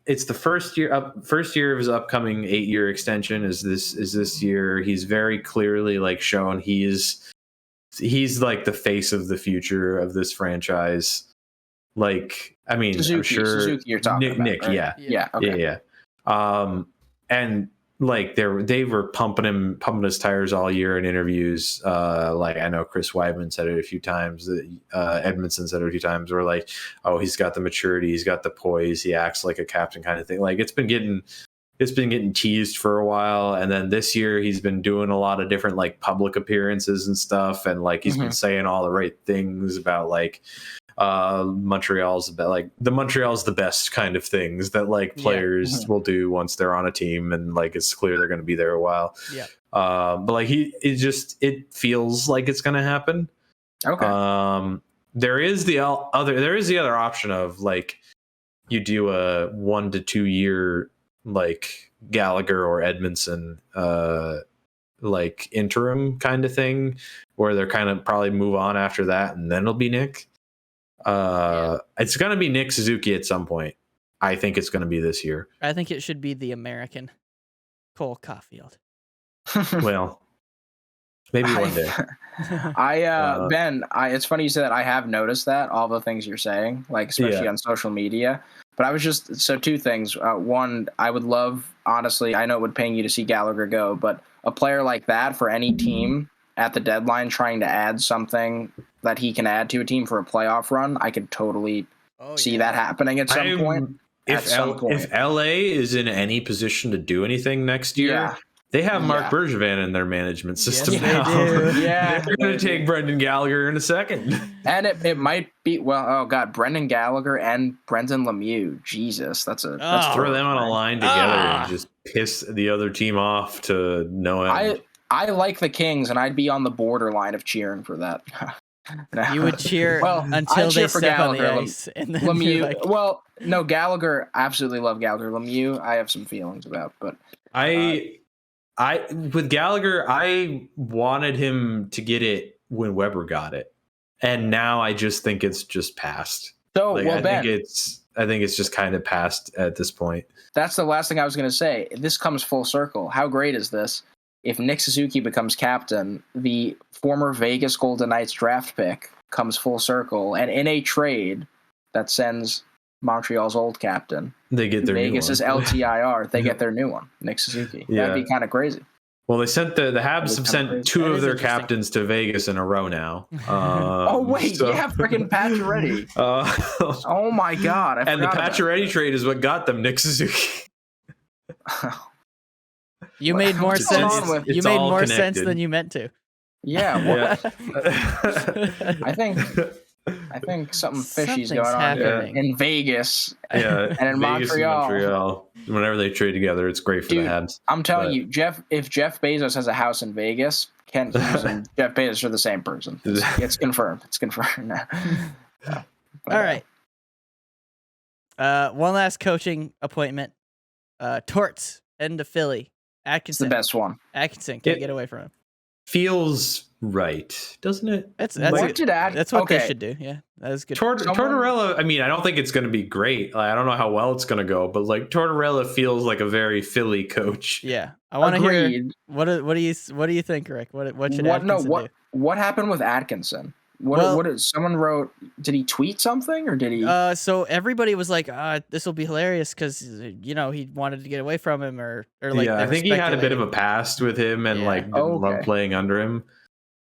it's the first year of his upcoming 8-year extension is this year. He's very clearly like shown he's like the face of the future of this franchise. Like, I mean, I'm sure Suzuki you're talking about, Nick, right? Yeah. And like they were pumping his tires all year in interviews. Like I know Chris Weidman said it a few times. Edmondson said it a few times. Where like, oh, he's got the maturity, he's got the poise, he acts like a captain kind of thing. Like it's been getting it's been getting teased for a while, and then this year he's been doing a lot of different like public appearances and stuff, and like he's been saying all the right things about like Montreal's the best kind of things that like players will do once they're on a team, and like it's clear they're going to be there a while. But like it feels like it's going to happen. Okay. There is the other option of like you do a 1 to 2 year like Gallagher or Edmondson like interim kind of thing, where they're kind of probably move on after that, and then it'll be Nick. It's gonna be Nick Suzuki at some point. I think it's gonna be this year. I think it should be the American Cole Caulfield. Well, maybe one day. Ben, it's funny you said that. I have noticed that, all the things you're saying, like especially on social media. But I was just, so two things. One, I would love, honestly, I know it would pain you to see Gallagher go, but a player like that for any team at the deadline trying to add something that he can add to a team for a playoff run, I could totally see that happening at some point. If LA is in any position to do anything next year, they have Mark Bergevin in their management system now. They do. They're going to take Brendan Gallagher in a second. And it might be, Brendan Gallagher and Brendan Lemieux. Jesus, let's throw them on a line together and just piss the other team off to no end. I like the Kings, and I'd be on the borderline of cheering for that. You would cheer until they step on the ice. And then Lemieux, Gallagher, I absolutely love Gallagher. Lemieux, I have some feelings about, but with Gallagher, I wanted him to get it when Weber got it, and now I just think it's just past. So, I think it's just kind of past at this point. That's the last thing I was going to say. This comes full circle. How great is this? If Nick Suzuki becomes captain, the former Vegas Golden Knights draft pick comes full circle, and in a trade that sends Montreal's old captain, they get their Vegas's LTIR. They get their new one, Nick Suzuki. That'd be kind of crazy. Well, they sent the Habs have sent two of their captains to Vegas in a row now. Freaking Pacioretty. Oh my God! And the Pacioretty trade is what got them Nick Suzuki. You made more sense. You made more sense than you meant to. Yeah. I think something fishy's going on in Vegas. Yeah, and in Vegas Montreal. Whenever they trade together, it's great for the Habs. I'm telling you, if Jeff Bezos has a house in Vegas, Kent Hughes and Jeff Bezos are the same person. It's confirmed. It's confirmed. All right. One last coaching appointment. Torts heading to Philly. Atkinson. It's the best one. Atkinson can't get away from him. Feels right, doesn't it? That's what they should do. Yeah, that is good. Tortorella. I mean, I don't think it's going to be great. Like, I don't know how well it's going to go, but like Tortorella feels like a very Philly coach. Yeah, I want to hear what do you think, Rick? What should Atkinson do? What happened with Atkinson? What did someone wrote? Did he tweet something or did he? So everybody was like, "This will be hilarious" because he wanted to get away from him, or like. Yeah, I think he had a bit of a past with him and didn't love playing under him.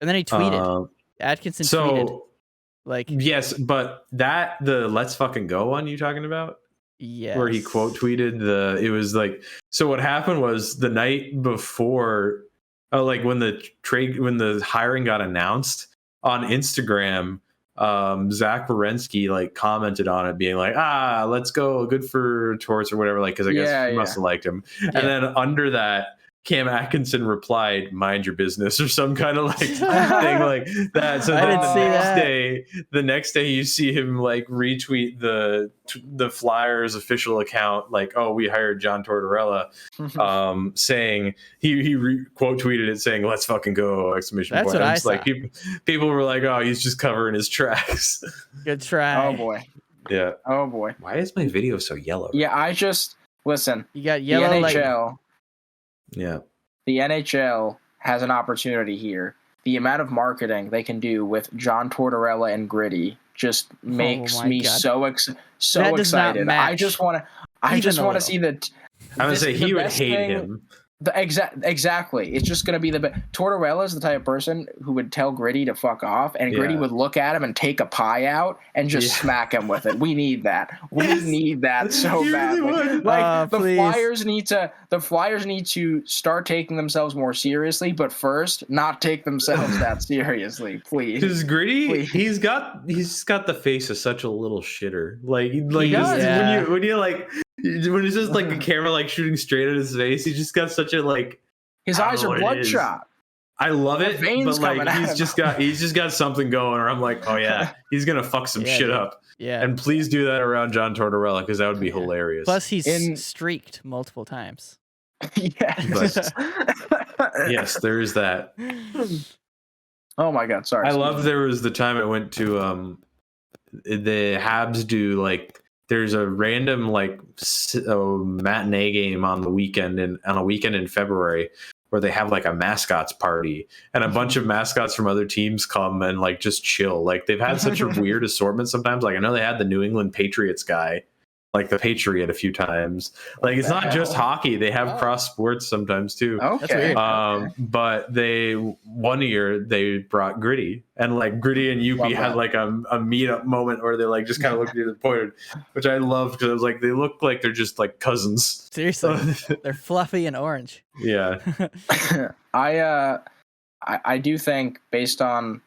And then he tweeted. Atkinson tweeted. Like yes, but the "Let's fucking go" one you talking about? Yeah. Where he quote tweeted it was like, so what happened was the night before, like when the hiring got announced. On Instagram, Zach Werenski like commented on it, being like, let's go, good for Torts or whatever, like, because I guess he must have liked him. And then under that, Cam Atkinson replied, "Mind your business," or some kind of like thing like that. So then the next day you see him like retweet the Flyers official account, like, "Oh, we hired John Tortorella," saying he quote tweeted it saying, "Let's fucking go!" exclamation That's point. what I saw. Like people were like, "Oh, he's just covering his tracks." Good try. Oh boy. Yeah. Oh boy. Why is my video so yellow? Yeah, listen. You got yellow. The NHL. Yeah. The NHL has an opportunity here. The amount of marketing they can do with John Tortorella and Gritty just makes me so excited. I just want to see the. I would say he would hate him. Exactly. It's just gonna be Tortorella is the type of person who would tell Gritty to fuck off, and Gritty would look at him and take a pie out and just smack him with it. We need that. We need that so badly. Like the Flyers need to start taking themselves more seriously, but first not take themselves that seriously, please. Because Gritty, he's got the face of such a little shitter. Like when it's just like the camera like shooting straight at his face, he just got such a like. His eyes are bloodshot. I love it, but like he's just got something going. Or I'm like, oh yeah, he's gonna fuck some shit up. Yeah, and please do that around John Tortorella because that would be hilarious. Plus, he's streaked multiple times. Yes, yes, there is that. Oh my god, sorry. I love there was the time I went to the Habs do like. There's a random like matinee game on a weekend in February where they have like a mascots party and a bunch of mascots from other teams come and like just chill. Like they've had such a weird assortment sometimes. Like I know they had the New England Patriots guy, like the Patriot a few times. Like it's not just hockey. They have cross sports sometimes too. Okay. But one year they brought Gritty and like Gritty and Yuppie had like a meetup moment where they like just kind of looked at the pointed, which I loved because it was like they look like they're just like cousins. Seriously, they're fluffy and orange. Yeah. I do think based on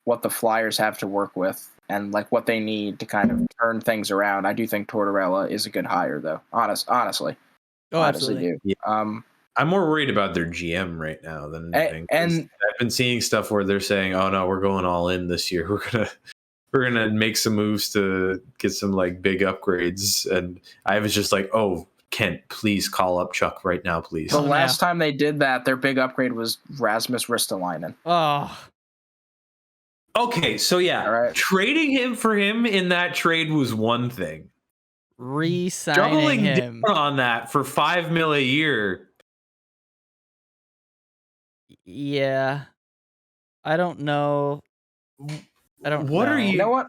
what the Flyers have to work with and like what they need to kind of turn things around, I do think Tortorella is a good hire, though. Honestly. Oh, absolutely. Yeah. I'm more worried about their GM right now than anything. And I've been seeing stuff where they're saying, "Oh no, we're going all in this year. We're gonna make some moves to get some like big upgrades." And I was just like, "Oh, Kent, please call up Chuck right now, please." The last time they did that, their big upgrade was Rasmus Ristolainen. Oh. Okay, so trading him for him in that trade was one thing. Re-signing him down on that for $5 million a year. Yeah, I don't know. What are you? You know what?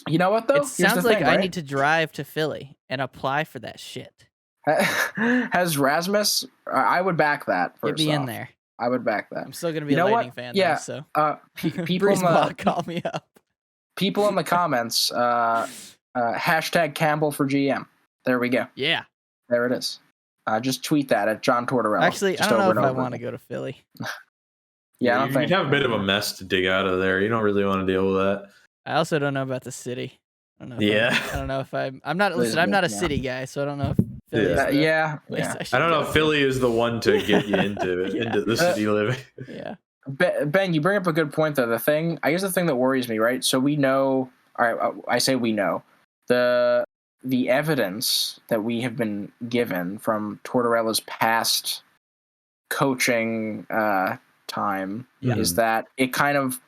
You know what though? It sounds like I need to drive to Philly and apply for that shit. Has Rasmus? I would back that. Get me in there. I would back that. I'm still gonna be a Lightning fan. Yeah. Though, so people call me up. People in the comments. Hashtag Campbell for GM. There we go. Yeah. There it is. Just tweet that at John Tortorella. Actually, I don't know if I want to go to Philly. Yeah, I don't think you have a bit of a mess to dig out of there. You don't really want to deal with that. I also don't know about the city. I don't know. I don't know if I'm not. Listen, I'm not a city guy, so I don't know if Philly. I don't know if Philly is the one to get you into into the city living. Yeah. Ben, you bring up a good point though. I guess the thing that worries me, right? So we know. All right, I say we know the evidence that we have been given from Tortorella's past coaching time is that it kind of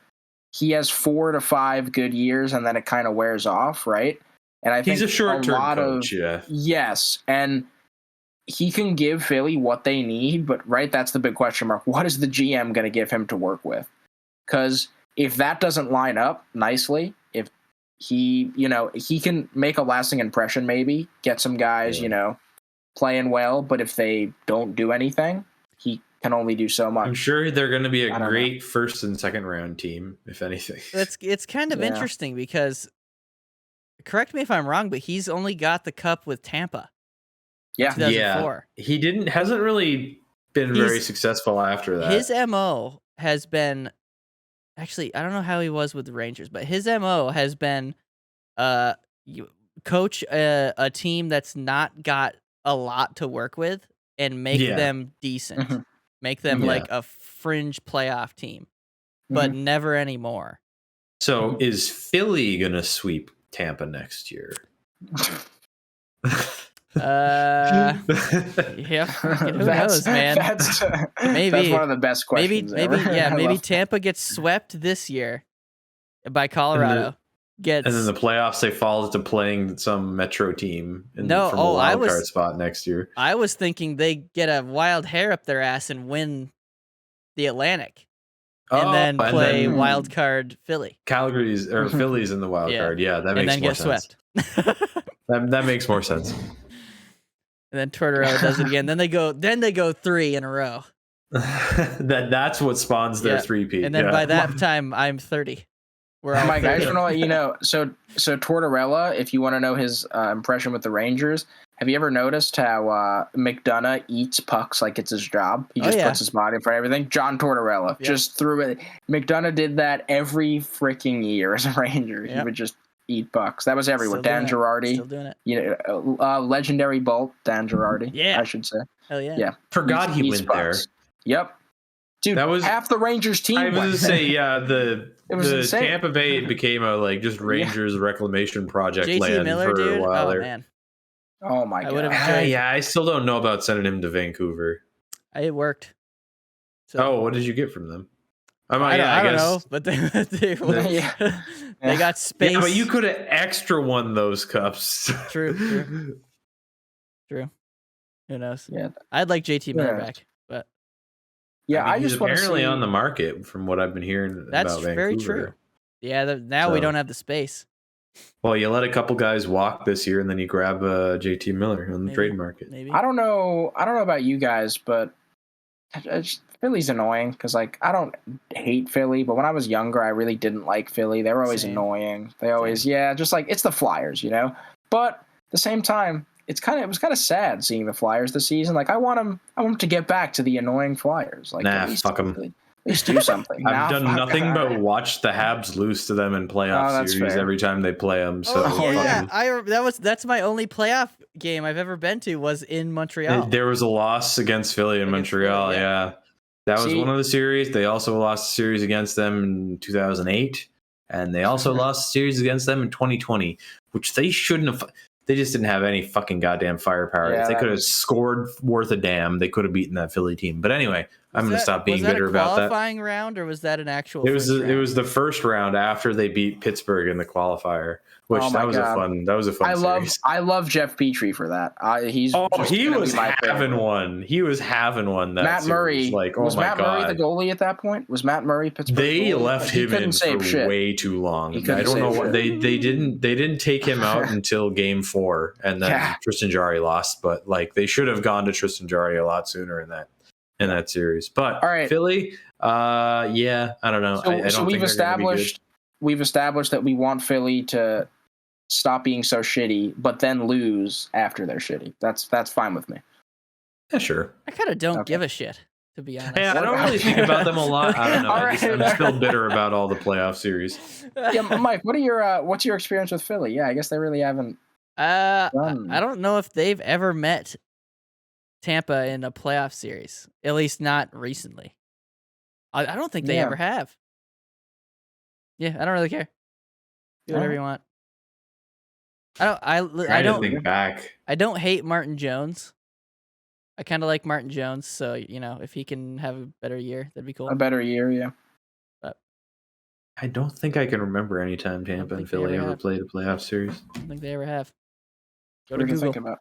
he has 4 to 5 good years and then it kind of wears off, right? And I think he's a short-term coach, yes, and he can give Philly what they need, but that's the big question mark. What is the GM going to give him to work with? Because if that doesn't line up nicely, if he can make a lasting impression, maybe get some guys, playing well, but if they don't do anything, he can only do so much. I'm sure they're going to be a great first and second round team, if anything. It's kind of interesting because, correct me if I'm wrong, but he's only got the cup with Tampa. Yeah. 2004. He hasn't really been very successful after that. His MO has been, actually, I don't know how he was with the Rangers, but his MO has been coach a team that's not got a lot to work with and make them decent. Mm-hmm. Make them like a fringe playoff team, but never anymore. So is Philly going to sweep Tampa next year? Yeah. Who knows, man? Maybe that's one of the best questions. Maybe Tampa gets swept this year by Colorado. And then the playoffs, they fall to playing some Metro team from a wild card spot next year. I was thinking they get a wild hair up their ass and win the Atlantic. And then play wild card Philly. Calgary's or Philly's in the wild card. Yeah, that makes more sense. Swept. that makes more sense. And then Tortorella does it again. Then they go 3 in a row. That's what spawns their 3-peat. And then by that time, I'm 30. We're all Mike, I 30. just want to let you know. So Tortorella, if you want to know his impression with the Rangers, have you ever noticed how McDonough eats pucks like it's his job? He just puts his body in front of everything. John Tortorella just threw it. McDonough did that every freaking year as a Ranger. He would just eat pucks. That was everywhere. Dan Girardi. Still doing it. Legendary Bolt, Dan Girardi, I should say. Hell yeah. Yeah. Forgot he went pucks. There. Yep. Dude, that was half the Rangers team. I was going to say, the Tampa Bay became a just Rangers reclamation project JT land Miller, for dude? a while there. Man. Oh my god. I still don't know about sending him to Vancouver. It worked. So, what did you get from them? I don't know, but they got space. Yeah, but you could have extra won those cups. True. Who knows? Yeah. I'd like JT Miller back, but he's apparently on the market from what I've been hearing about Vancouver. That's very true. Yeah, now we don't have the space. Well, you let a couple guys walk this year, and then you grab JT Miller on the trade market. Maybe. I don't know about you guys, but Philly's annoying because I don't hate Philly, but when I was younger, I really didn't like Philly. They were always annoying. They always just it's the Flyers, But at the same time, it was kind of sad seeing the Flyers this season. I want them to get back to the annoying Flyers. Fuck them. At least do something. I've done nothing but watch the Habs lose to them in playoff series every time they play them. So that's my only playoff game I've ever been to was in Montreal. There was a loss against Philly in Montreal. Philly, that was one of the series. They also lost a series against them in 2008, and they also lost a series against them in 2020, which they shouldn't have. They just didn't have any fucking goddamn firepower. If they could have scored worth a damn, they could have beaten that Philly team. But anyway, I'm going to stop being bitter about that. Was that a qualifying round or was that an actual? It was the first round after they beat Pittsburgh in the qualifier, which that was a fun series. I love Jeff Petrie for that. He was having one. He was having one. That Matt Murray, was Matt Murray the goalie at that point? Was Matt Murray Pittsburgh? They left him in for way too long. I don't know what they didn't take him out until Game 4, and then Tristan Jarry lost. But they should have gone to Tristan Jarry a lot sooner in that series. But Philly, I don't know. So we've established that we want Philly to stop being so shitty, but then lose after they're shitty. That's fine with me. Yeah, sure. I kind of don't give a shit, to be honest. Yeah, I don't really think about them a lot. I don't know. I'm still bitter about all the playoff series. Yeah, Mike, what's your experience with Philly? Yeah, I guess they really haven't. I don't know if they've ever met Tampa in a playoff series, at least not recently. I don't think they ever have. Yeah, I don't really care. Do whatever you want. I don't think back. I don't hate Martin Jones. I kind of like Martin Jones, so if he can have a better year, that'd be cool. A better year, yeah. But I don't think I can remember any time Tampa and Philly ever played a playoff series. I don't think they ever have. Go to Google. Think about.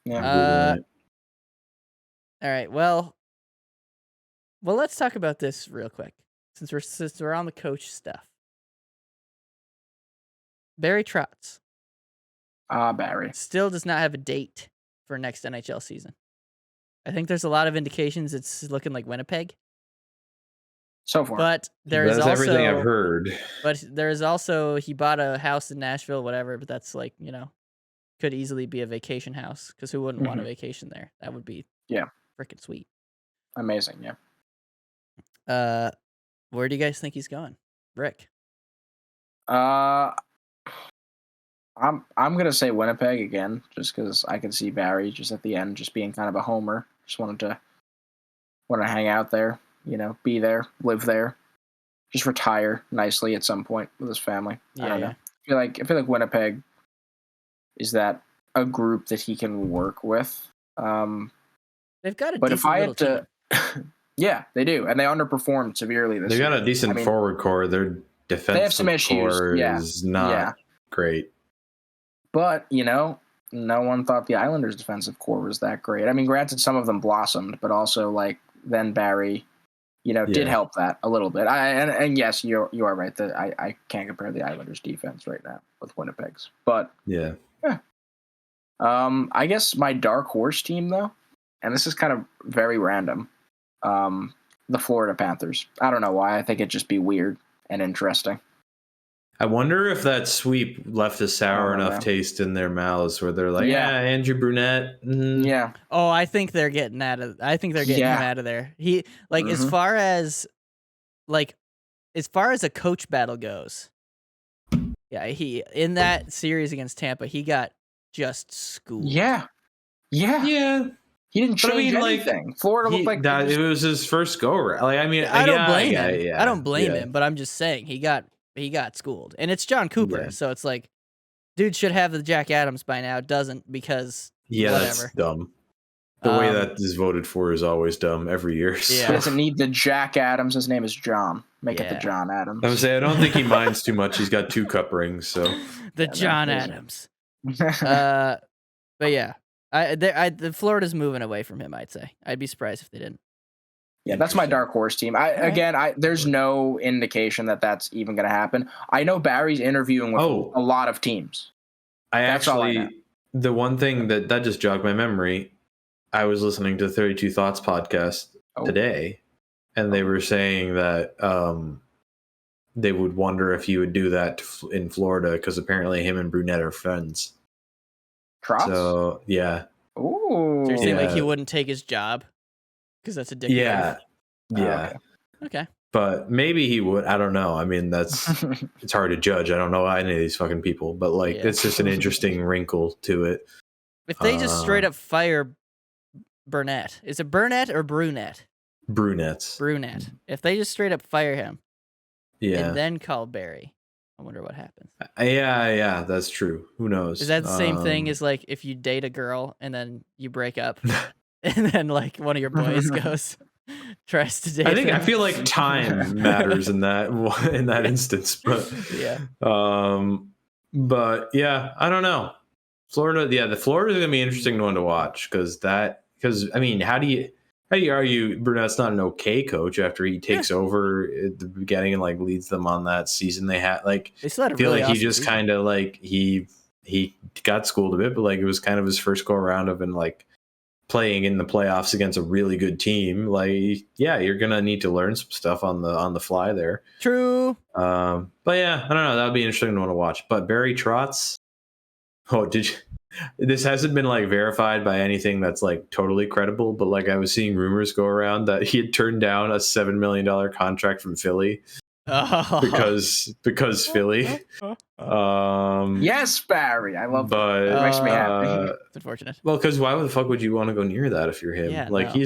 Yeah. All right. Well, let's talk about this real quick since we're on the coach stuff. Barry Trotz. Barry still does not have a date for next NHL season. I think there's a lot of indications it's looking like Winnipeg. So far. But there's also everything I've heard. But there's also he bought a house in Nashville, whatever, but that's could easily be a vacation house because who wouldn't want a vacation there? That would be freaking sweet. Amazing, yeah. Where do you guys think he's going? Rick. I'm gonna say Winnipeg again, just because I can see Barry just at the end, just being kind of a homer. Just want to hang out there, be there, live there, just retire nicely at some point with his family. I don't know. I feel like Winnipeg is that a group that he can work with. They've got a but decent if I had to, yeah, they do, and they underperformed severely this year. They got a decent forward core. Their defensive they have some issues. core is not great. But, no one thought the Islanders' defensive core was that great. I mean, granted, some of them blossomed, but also, then Barry, did help that a little bit. And yes, you are right that I can't compare the Islanders' defense right now with Winnipeg's. But, I guess my dark horse team though, and this is kind of very random. The Florida Panthers. I don't know why. I think it'd just be weird and interesting. I wonder if that sweep left a sour enough taste in their mouths where they're like, yeah, Andrew Brunette. Yeah. Oh, I think they're getting him out of there. He as far as a coach battle goes. Yeah, he in that series against Tampa, he got just schooled. Yeah. He didn't change anything. Florida looked like that. It was his first go around. Like, I mean, I don't blame him. I don't blame him, but I'm just saying he got schooled, and it's John Cooper, so it's like, dude should have the Jack Adams by now. Doesn't because whatever. That's dumb. The way that is voted for is always dumb every year. So. He doesn't need the Jack Adams. His name is John. Make it the John Adams. I would say I don't think he minds too much. He's got 2 cup rings, so the John Adams. But yeah, the Florida's moving away from him. I'd say I'd be surprised if they didn't. Yeah, that's my dark horse team. There's no indication that that's even going to happen. I know Barry's interviewing with a lot of teams. The one thing that just jogged my memory, I was listening to the 32 Thoughts podcast today, and they were saying that they would wonder if he would do that in Florida because apparently him and Brunette are friends. Trotz? So, yeah. Ooh. So you're saying like he wouldn't take his job? Because that's a dick. Yeah. Okay. But maybe he would. I don't know. I mean, it's hard to judge. I don't know any of these fucking people, but it's just an interesting wrinkle to it. If they just straight up fire Burnett, is it Burnett or Brunette? Brunette. If they just straight up fire him, and then call Barry, I wonder what happens. Yeah, that's true. Who knows? Is that the same thing as like if you date a girl and then you break up, and then like one of your boys tries to date? I feel like time matters in that instance, but but yeah, I don't know. Florida, the Florida's gonna be an interesting one to watch because I mean, how do you argue Burnett's not an okay coach after he takes over at the beginning and like leads them on that season they had? Like, they still had I feel like he just kind of like he got schooled a bit, but like it was kind of his first go around of like playing in the playoffs against a really good team. Like, yeah, you're gonna need to learn some stuff on the fly there. True. But yeah, I don't know. That would be an interesting one to watch. But Barry Trotz. Oh, did you? This hasn't been like verified by anything that's like totally credible, but like I was seeing rumors go around that he had turned down a $7 million contract from Philly because Philly. Yes, Barry, I love but it makes me happy. It's unfortunate. Well, because why the fuck would you want to go near that if you're him? Yeah, like he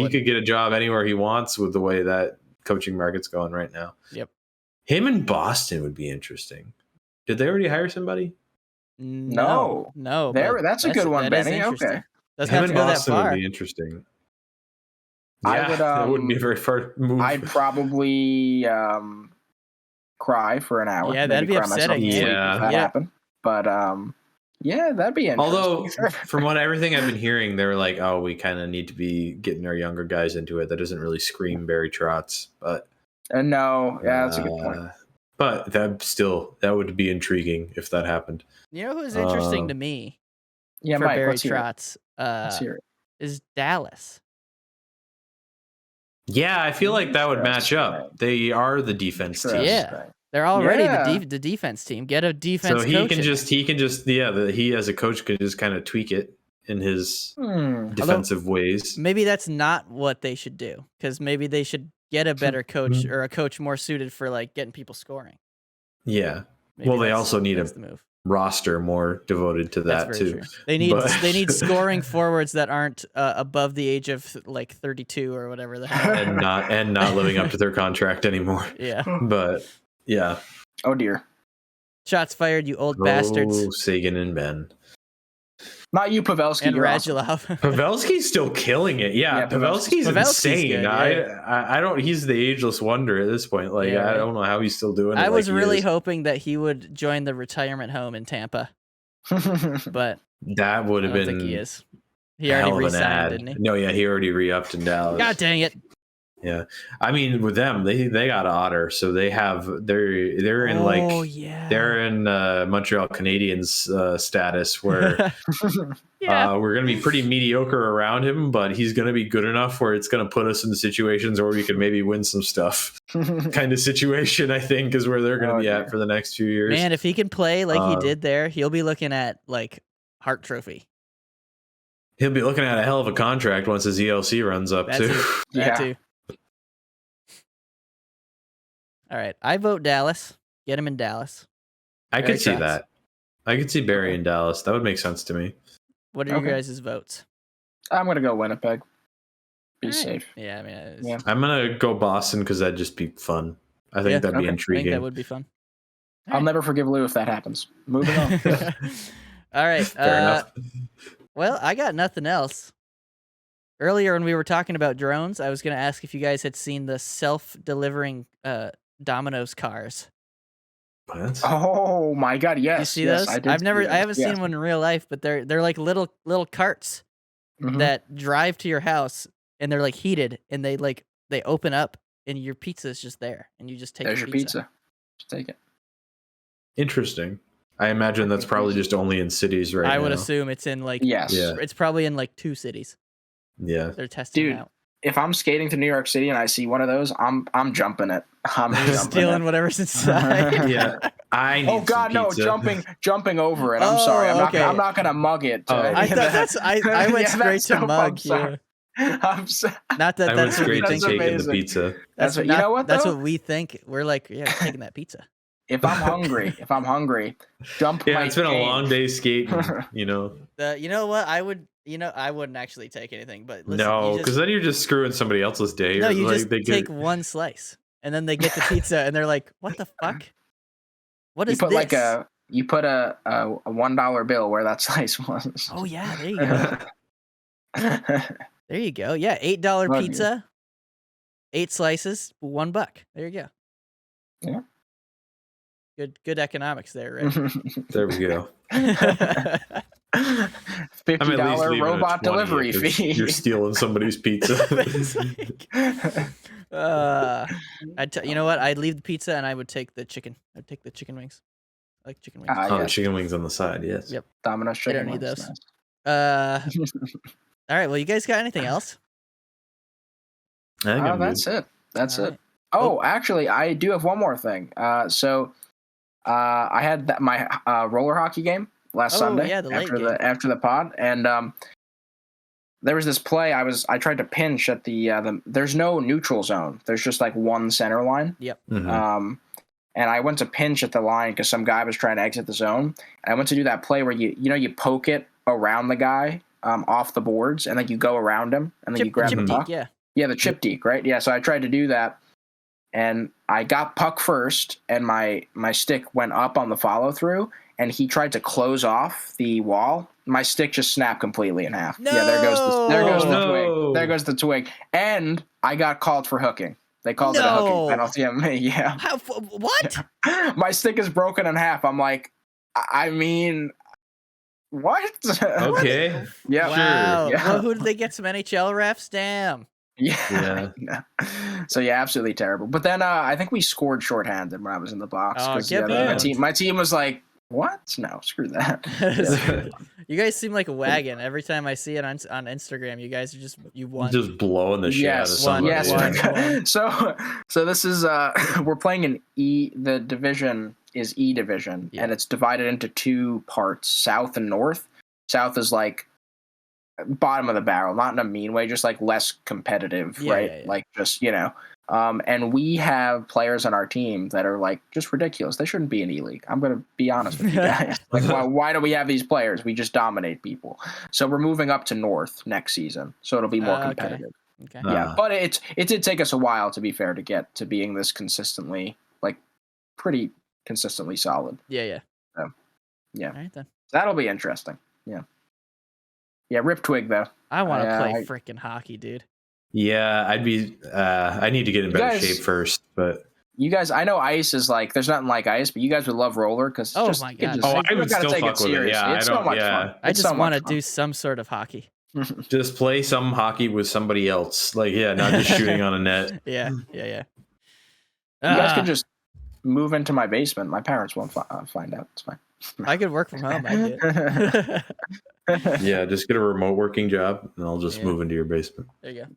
could get a job anywhere he wants with the way that coaching market's going right now. Yep. Him in Boston would be interesting. Did they already hire somebody? No. That's a good one, Benny. Okay. Doesn't have to go that far. Would be interesting. Yeah, that wouldn't be a very far move. I'd probably cry for an hour. Yeah, that'd be upsetting. If that happened. But yeah, that'd be interesting. Although, from everything I've been hearing, they were like, "Oh, we kind of need to be getting our younger guys into it." That doesn't really scream Barry Trotz, but no, that's a good point. But that would be intriguing if that happened. You know who's interesting to me? Yeah, for Mike, Barry let's hear Trotz is Dallas. Yeah, I feel like that would match up. They are the defense team. Yeah, they're already the defense team. Get a defense. So he can just he as a coach could just kind of tweak it in his defensive ways. Maybe that's not what they should do, because maybe they should get a better coach or a coach more suited for like getting people scoring. Yeah. Maybe they also need a roster more devoted to that too. True. They need scoring forwards that aren't above the age of like 32 or whatever the hell. and not living up to their contract anymore. Yeah. But yeah. Oh dear. Shots fired, you old bastards. Sagan and Ben. Not you, Pavelski. And Radulov. Pavelski's still killing it. Yeah, Pavelski's insane. Good, I don't. He's the ageless wonder at this point. Like I don't know how he's still doing it. I was really hoping that he would join the retirement home in Tampa, but that would have been. I don't think he is. He already re-signed, didn't he? No, yeah, he already re-upped in Dallas. God dang it! Yeah, I mean, with them, they got Otter, so they're in they're in Montreal Canadiens status where we're gonna be pretty mediocre around him, but he's gonna be good enough where it's gonna put us in situations where we can maybe win some stuff. Kind of situation, I think, is where they're gonna be at for the next few years. Man, if he can play like he did there, he'll be looking at like Hart Trophy. He'll be looking at a hell of a contract once his ELC runs up too. That too. All right, I vote Dallas. Get him in Dallas. I could see that. I could see Barry in Dallas. That would make sense to me. What are your guys' votes? I'm gonna go Winnipeg. Be safe. Yeah, I mean, I'm gonna go Boston because that'd just be fun. I think that'd be intriguing. I think that would be fun. I'll never forgive Lou if that happens. Moving on. All right. Fair enough. Well, I got nothing else. Earlier when we were talking about drones, I was going to ask if you guys had seen the self-delivering Domino's cars. What? Oh my God! Yes. You see those? I haven't seen one in real life, but they're like little carts that drive to your house, and they're like heated, and they open up, and your pizza is just there, and you just take your pizza. Just take it. Interesting. I imagine that's probably just only in cities right now. I would assume it's in it's probably in like 2 cities. Yeah. They're testing it out. If I'm skating to New York City and I see one of those, I'm jumping it. I'm stealing whatever's inside. Yeah. I need jumping over it. I'm sorry. I'm not gonna mug it. I thought I went straight to mug. Yeah. Not that I that's went straight to taking amazing. the pizza. That's what, you know what? That's what we think. We're like, taking that pizza. If I'm hungry, dump. Yeah, it's been a long day skating. You know. You know what? I wouldn't actually take anything. But listen, no, because then you're just screwing somebody else's day. No, you just take one slice, and then they get the pizza, and they're like, "What the fuck? What is this?" You put a $1 bill where that slice was. Oh yeah, there you go. There you go. Yeah, $8 pizza, 8 slices, $1. There you go. Yeah. Good economics there, right? There we go. $50 robot delivery fee. You're stealing somebody's pizza. You know what? I'd leave the pizza and I would take the chicken. I'd take the chicken wings. I like chicken wings. The chicken wings on the side, yes. Yep. Domino's chicken. I don't need those. All right. Well, you guys got anything else? That's it. That's it. Oh, actually, I do have one more thing. I had my roller hockey game last Sunday after the pod, and there was this play. I tried to pinch at the there's no neutral zone. There's just like one center line. Yep. Mm-hmm. And I went to pinch at the line because some guy was trying to exit the zone. And I went to do that play where you poke it around the guy off the boards, and then you go around him, and then you grab the puck. Yeah, the chip deke, right? Yeah. So I tried to do that. And I got puck first, and my stick went up on the follow through, and he tried to close off the wall. My stick just snapped completely in half. No! Yeah, there goes the twig. There goes the twig. And I got called for hooking. They called it a hooking penalty on me. Yeah. What? My stick is broken in half. I'm like, I mean, what? Okay. Yeah. Wow. Sure. Yeah. Well, who did they get? Some NHL refs? Damn. Yeah. So yeah, absolutely terrible. But then I think we scored shorthanded when I was in the box. My team was like, "What? No, screw that." Yeah. You guys seem like a wagon. Every time I see it on Instagram, you guys are you won. Just blowing the shit out of somebody. Yes. So this is we're playing in E. The division is E division, and it's divided into 2 parts: South and North. South is like bottom of the barrel, not in a mean way, just like less competitive, right? Yeah. Like just, and we have players on our team that are like just ridiculous. They shouldn't be in E-League. I'm going to be honest with you guys. Like, why do we have these players? We just dominate people. So we're moving up to North next season. So it'll be more competitive. Okay. Yeah. But it did take us a while, to be fair, to get to being this consistently, like pretty consistently solid. Yeah. So, yeah. All right then. That'll be interesting. Yeah. Yeah, rip twig though. I want to play freaking hockey, dude. Yeah, I need to get in better shape first, but you guys, I know ice is like there's nothing like ice, but you guys would love roller because my god, I would still fuck with it. Yeah, it's so much fun. I just want to do some sort of hockey. Just play some hockey with somebody else. Like, yeah, not just shooting on a net. Yeah. You guys could just move into my basement. My parents won't find out. It's fine. I could work from home. I do. Yeah, just get a remote working job, and I'll just move into your basement. There you go.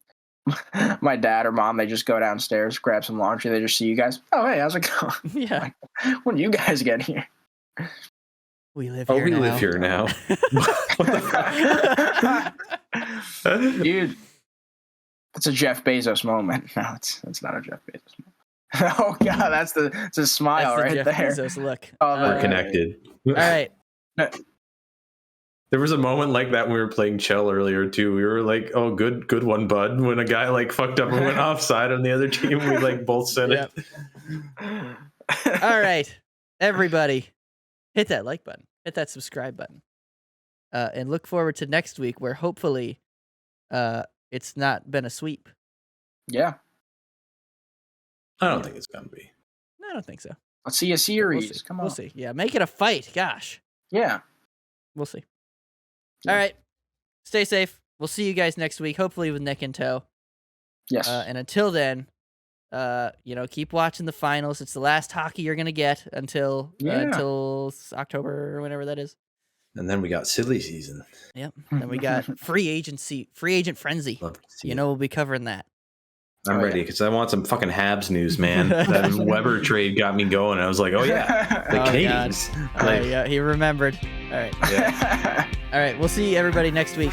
My dad or mom, they just go downstairs, grab some laundry. They just see you guys. Oh, hey, how's it going? Yeah. Like, when you guys get here? We live Oh, here we now. live here now. What the fuck? Dude, that's a Jeff Bezos moment. No, it's not a Jeff Bezos moment. Oh, God, that's a smile That's the right Jeff there. Bezos look. Oh, We're connected. All right. There was a moment like that when we were playing Chell earlier too. We were like, "Oh, good one, bud." When a guy like fucked up and went offside on the other team, we like both said it. All right, everybody, hit that like button, hit that subscribe button, and look forward to next week where hopefully, it's not been a sweep. Yeah. I don't think it's gonna be. No, I don't think so. Let's see a series. Come on. We'll see. Yeah, make it a fight. Gosh. Yeah. We'll see. Yeah. All right. Stay safe. We'll see you guys next week, hopefully with Nick in tow. Yes. And until then, keep watching the finals. It's the last hockey you're gonna get until October or whenever that is. And then we got silly season. Yep. Then we got free agent frenzy. We'll be covering that. I'm ready because I want some fucking Habs news, man. That Weber trade got me going. I was like, oh yeah, the Canadiens. Yeah, he remembered. All right. Yeah. All right. We'll see everybody next week.